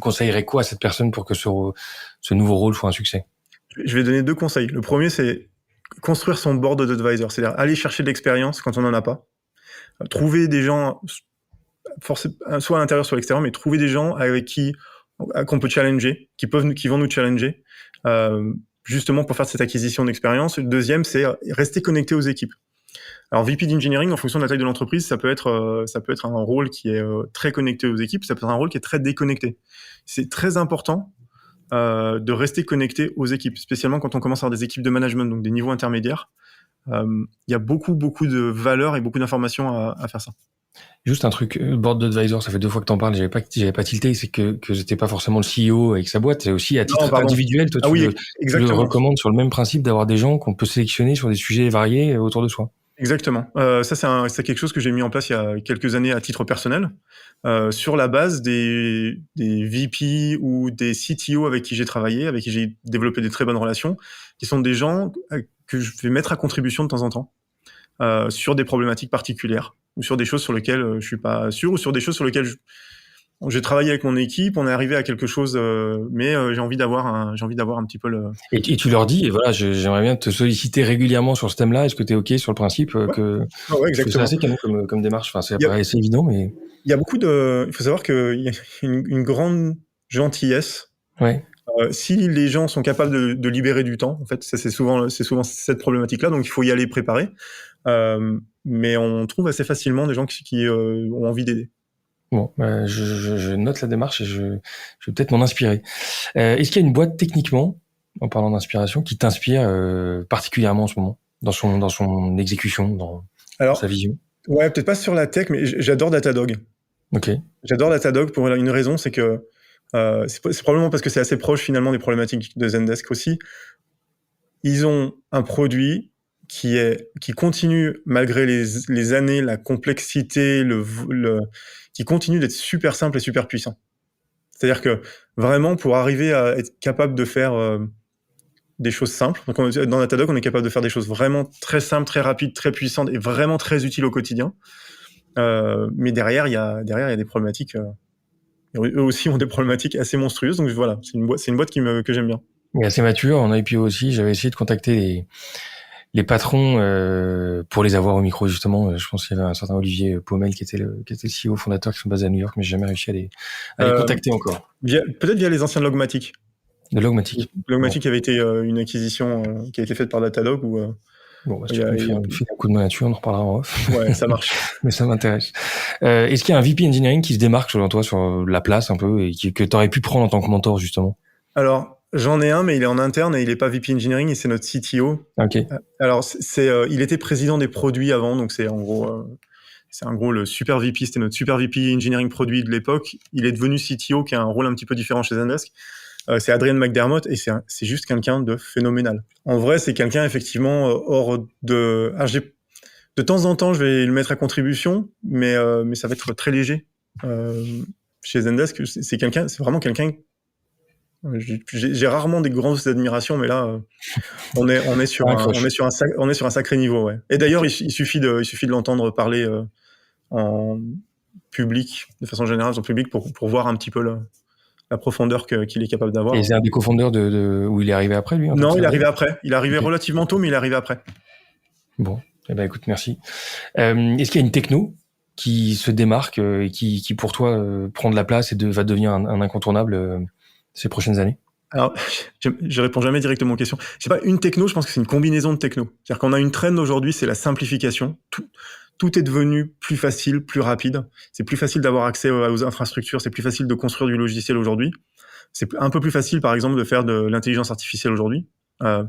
conseillerais quoi à cette personne pour que ce nouveau rôle soit un succès?
Je vais donner 2 conseils. Le premier, c'est construire son board d'advisor, c'est-à-dire aller chercher de l'expérience quand on n'en a pas. Trouver des gens, soit à l'intérieur, soit à l'extérieur, mais trouver des gens avec qu'on peut challenger, qui vont nous challenger, justement pour faire cette acquisition d'expérience. Le deuxième, c'est rester connecté aux équipes. Alors VP d'engineering, en fonction de la taille de l'entreprise, ça peut être un rôle qui est très connecté aux équipes, ça peut être un rôle qui est très déconnecté. C'est très important de rester connecté aux équipes, spécialement quand on commence à avoir des équipes de management, donc des niveaux intermédiaires. Il y a beaucoup de valeur et beaucoup d'informations à faire ça.
Juste un truc, board advisor, ça fait 2 fois que t'en parles, j'avais pas tilté, c'est que j'étais pas forcément le CEO avec sa boîte, c'est aussi à titre individuel, toi, tu le recommandes sur le même principe d'avoir des gens qu'on peut sélectionner sur des sujets variés autour de soi.
Exactement. Ça, c'est quelque chose que j'ai mis en place il y a quelques années à titre personnel, sur la base des VP ou des CTO avec qui j'ai travaillé, avec qui j'ai développé des très bonnes relations, qui sont des gens que je vais mettre à contribution de temps en temps, sur des problématiques particulières, ou sur des choses sur lesquelles je suis pas sûr, ou sur des choses sur lesquelles j'ai travaillé avec mon équipe, on est arrivé à quelque chose, mais j'ai envie d'avoir un petit peu le...
Et tu leur dis, et voilà, j'aimerais bien te solliciter régulièrement sur ce thème-là, est-ce que tu es OK sur le principe que...
Ouais, exactement.
C'est assez canon comme démarche, enfin, c'est assez évident, mais...
Il y a beaucoup il faut savoir qu'il y a une grande gentillesse.
Ouais.
Si les gens sont capables de libérer du temps, en fait, ça, c'est souvent cette problématique-là, donc il faut y aller préparé. Mais on trouve assez facilement des gens qui ont envie d'aider.
Bon, je note la démarche et je vais peut-être m'en inspirer. Est-ce qu'il y a une boîte techniquement, en parlant d'inspiration, qui t'inspire particulièrement en ce moment, dans son exécution, dans sa vision?
Ouais, peut-être pas sur la tech, mais j'adore Datadog.
Ok.
J'adore Datadog pour une raison, c'est que c'est probablement parce que c'est assez proche finalement des problématiques de Zendesk aussi. Ils ont un produit qui continue malgré les années, la complexité, qui continue d'être super simple et super puissant. C'est-à-dire que vraiment pour arriver à être capable de faire des choses simples, donc dans Datadog on est capable de faire des choses vraiment très simples, très rapides, très puissantes et vraiment très utiles au quotidien. Mais derrière il y a des problématiques. Eux aussi ont des problématiques assez monstrueuses, donc voilà, c'est une boîte que j'aime bien.
Et assez mature en IPO aussi. J'avais essayé de contacter les patrons pour les avoir au micro justement. Je pense qu'il y avait un certain Olivier Paumel qui était le CEO fondateur, qui sont basés à New York, mais j'ai jamais réussi à les contacter encore.
Peut-être via les anciens de Logmatic.
De Logmatic.
Logmatic avait été une acquisition qui a été faite par Datadog ou.
Bon, si tu me fais un coup de main là-dessus, on en reparlera en off.
Ouais, ça marche.
Mais ça m'intéresse. Est-ce qu'il y a un VP Engineering qui se démarque selon toi sur la place un peu et que tu aurais pu prendre en tant que mentor justement?
Alors, j'en ai un, mais il est en interne et il est pas VP Engineering et c'est notre CTO.
Ok.
Alors, il était président des produits avant, donc c'est en gros le super VP, c'était notre super VP Engineering produit de l'époque. Il est devenu CTO, qui a un rôle un petit peu différent chez Zendesk. C'est Adrian McDermott et c'est juste quelqu'un de phénoménal. En vrai, c'est quelqu'un effectivement hors de... Alors, de temps en temps, je vais le mettre à contribution, mais ça va être très léger. Chez Zendesk, c'est vraiment quelqu'un... J'ai rarement des grandes admirations, mais là, on est sur un sacré niveau, ouais. Et d'ailleurs, il suffit de l'entendre parler en public, de façon générale, en public, pour voir un petit peu la profondeur qu'il est capable d'avoir.
Et c'est un des cofondeurs où il est arrivé après, lui?
Non, il est arrivé après. Il est arrivé relativement tôt, mais il est arrivé après.
Bon, eh ben écoute, merci. Est-ce qu'il y a une techno qui se démarque et qui pour toi prend de la place et va devenir un incontournable ces prochaines années?
Alors, je réponds jamais directement aux questions. C'est pas une techno, je pense que c'est une combinaison de techno. C'est-à-dire qu'on a une trend aujourd'hui, c'est la simplification. Tout est devenu plus facile, plus rapide. C'est plus facile d'avoir accès aux infrastructures, c'est plus facile de construire du logiciel aujourd'hui. C'est un peu plus facile, par exemple, de faire de l'intelligence artificielle aujourd'hui, voilà,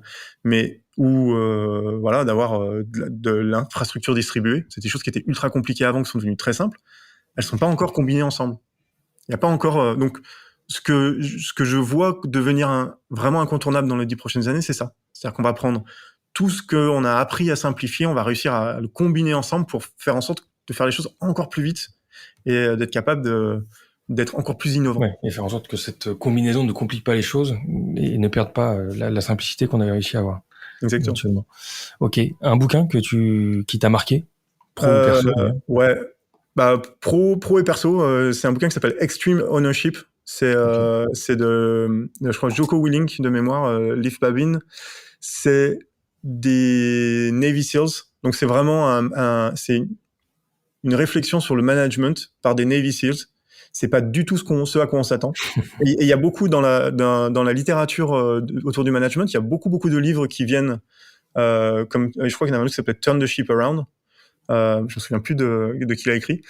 d'avoir de l'infrastructure distribuée. C'est des choses qui étaient ultra compliquées avant, qui sont devenues très simples. Elles sont pas encore combinées ensemble. Il y a pas encore donc ce que je vois devenir vraiment incontournable dans les 10 prochaines années, c'est ça. C'est-à-dire qu'on va prendre tout ce qu'on a appris à simplifier, on va réussir à le combiner ensemble pour faire en sorte de faire les choses encore plus vite et d'être capable d'être encore plus innovant.
Ouais, et faire en sorte que cette combinaison ne complique pas les choses et ne perde pas la simplicité qu'on avait réussi à avoir.
Exactement.
Ok. Un bouquin qui t'a marqué? Pro ou perso?
Ouais. Bah, pro et perso, c'est un bouquin qui s'appelle Extreme Ownership. C'est de je crois, Jocko Willink de mémoire, Leif Babin. C'est des Navy Seals. Donc, c'est vraiment c'est une réflexion sur le management par des Navy Seals. C'est pas du tout ce à quoi on s'attend. Et il y a beaucoup dans la littérature autour du management, il y a beaucoup de livres qui viennent, comme je crois qu'il y en a un qui s'appelle Turn the Ship Around, Je me souviens plus de qui l'a écrit.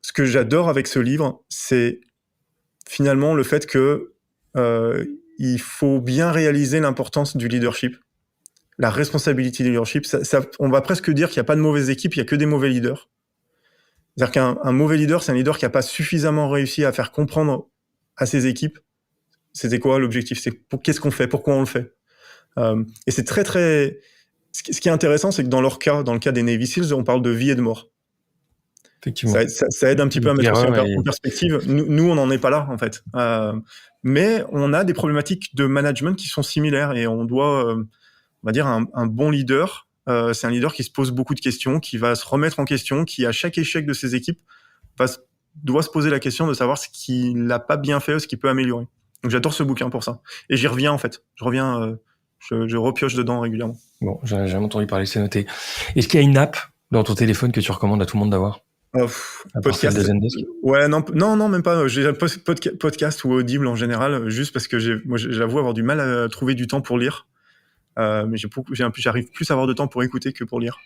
Ce que j'adore avec ce livre, c'est finalement le fait que il faut bien réaliser l'importance du leadership, la responsabilité du leadership. On va presque dire qu'il n'y a pas de mauvaise équipe, il n'y a que des mauvais leaders. C'est-à-dire qu'un mauvais leader, c'est un leader qui n'a pas suffisamment réussi à faire comprendre à ses équipes c'était quoi l'objectif, qu'est-ce qu'on fait, pourquoi on le fait. Et c'est très très... Ce qui est intéressant, c'est que dans leur cas, dans le cas des Navy Seals, on parle de vie et de mort.
Effectivement.
Ça aide un petit peu à mettre en perspective. Nous, on n'en est pas là, en fait. Mais on a des problématiques de management qui sont similaires et on doit, on va dire, un bon leader. C'est un leader qui se pose beaucoup de questions, qui va se remettre en question, qui, à chaque échec de ses équipes, doit se poser la question de savoir ce qu'il n'a pas bien fait ou ce qu'il peut améliorer. Donc, j'adore ce bouquin pour ça. Et j'y reviens, en fait. Je repioche dedans régulièrement.
Bon, j'ai jamais entendu parler, c'est noté. Est-ce qu'il y a une app dans ton téléphone que tu recommandes à tout le monde d'avoir?
Podcast.
De Zendesk.
Ouais, non, même pas. J'ai un podcast ou Audible en général, juste parce que j'avoue avoir du mal à trouver du temps pour lire. Mais j'arrive plus à avoir de temps pour écouter que pour lire.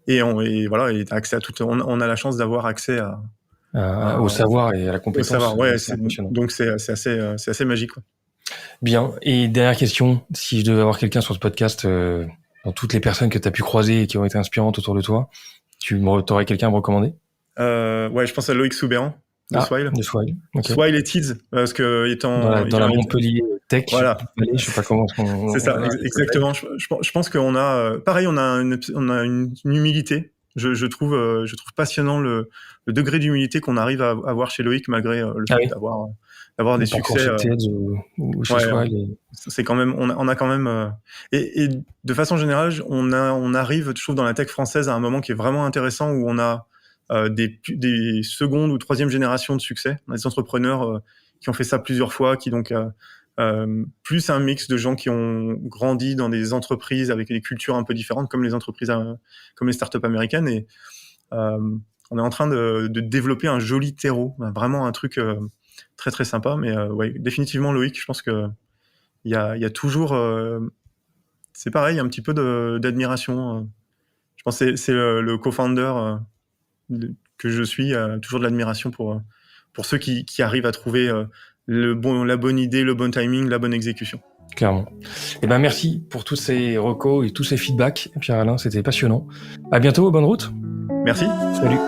Et voilà, et t'as accès à tout. On a la chance d'avoir accès
au savoir et à la compétence.
Au savoir, ouais. Donc c'est assez magique, quoi.
Bien. Et dernière question, si je devais avoir quelqu'un sur ce podcast, dans toutes les personnes que tu as pu croiser et qui ont été inspirantes autour de toi, t'aurais quelqu'un à me recommander?
Ouais, je pense à Loïc Soubéran de Swile.
De Swile. Okay.
Swile et Tids, parce que étant
dans la Montpellier Tech.
Voilà.
Je sais pas comment.
C'est ça, exactement. Je pense qu'on a, pareil, on a une humilité. Je trouve passionnant le degré d'humilité qu'on arrive à avoir chez Loïc malgré le fait d'avoir des succès.
Ou chez Swile.
C'est quand même, on a quand même, et de façon générale, on arrive, je trouve, dans la tech française à un moment qui est vraiment intéressant où on a des secondes ou troisième génération de succès. On a des entrepreneurs qui ont fait ça plusieurs fois, qui donc plus un mix de gens qui ont grandi dans des entreprises avec des cultures un peu différentes, comme les entreprises, comme les startups américaines, et on est en train de développer un joli terreau, vraiment un truc très très sympa. Mais ouais, définitivement Loïc, je pense que il y a toujours, c'est pareil, un petit peu d'admiration. Je pense que c'est le co-founder que je suis, toujours de l'admiration pour ceux qui arrivent à trouver la bonne idée, le bon timing, la bonne exécution.
Clairement. Eh ben, merci pour tous ces recos et tous ces feedbacks, Pierre-Alain, c'était passionnant. À bientôt, bonne route.
Merci.
Salut.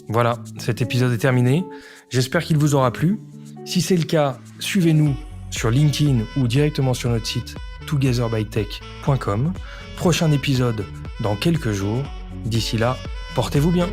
Voilà, cet épisode est terminé. J'espère qu'il vous aura plu. Si c'est le cas, suivez-nous sur LinkedIn ou directement sur notre site togetherbytech.com. Prochain épisode dans quelques jours. D'ici là, portez-vous bien.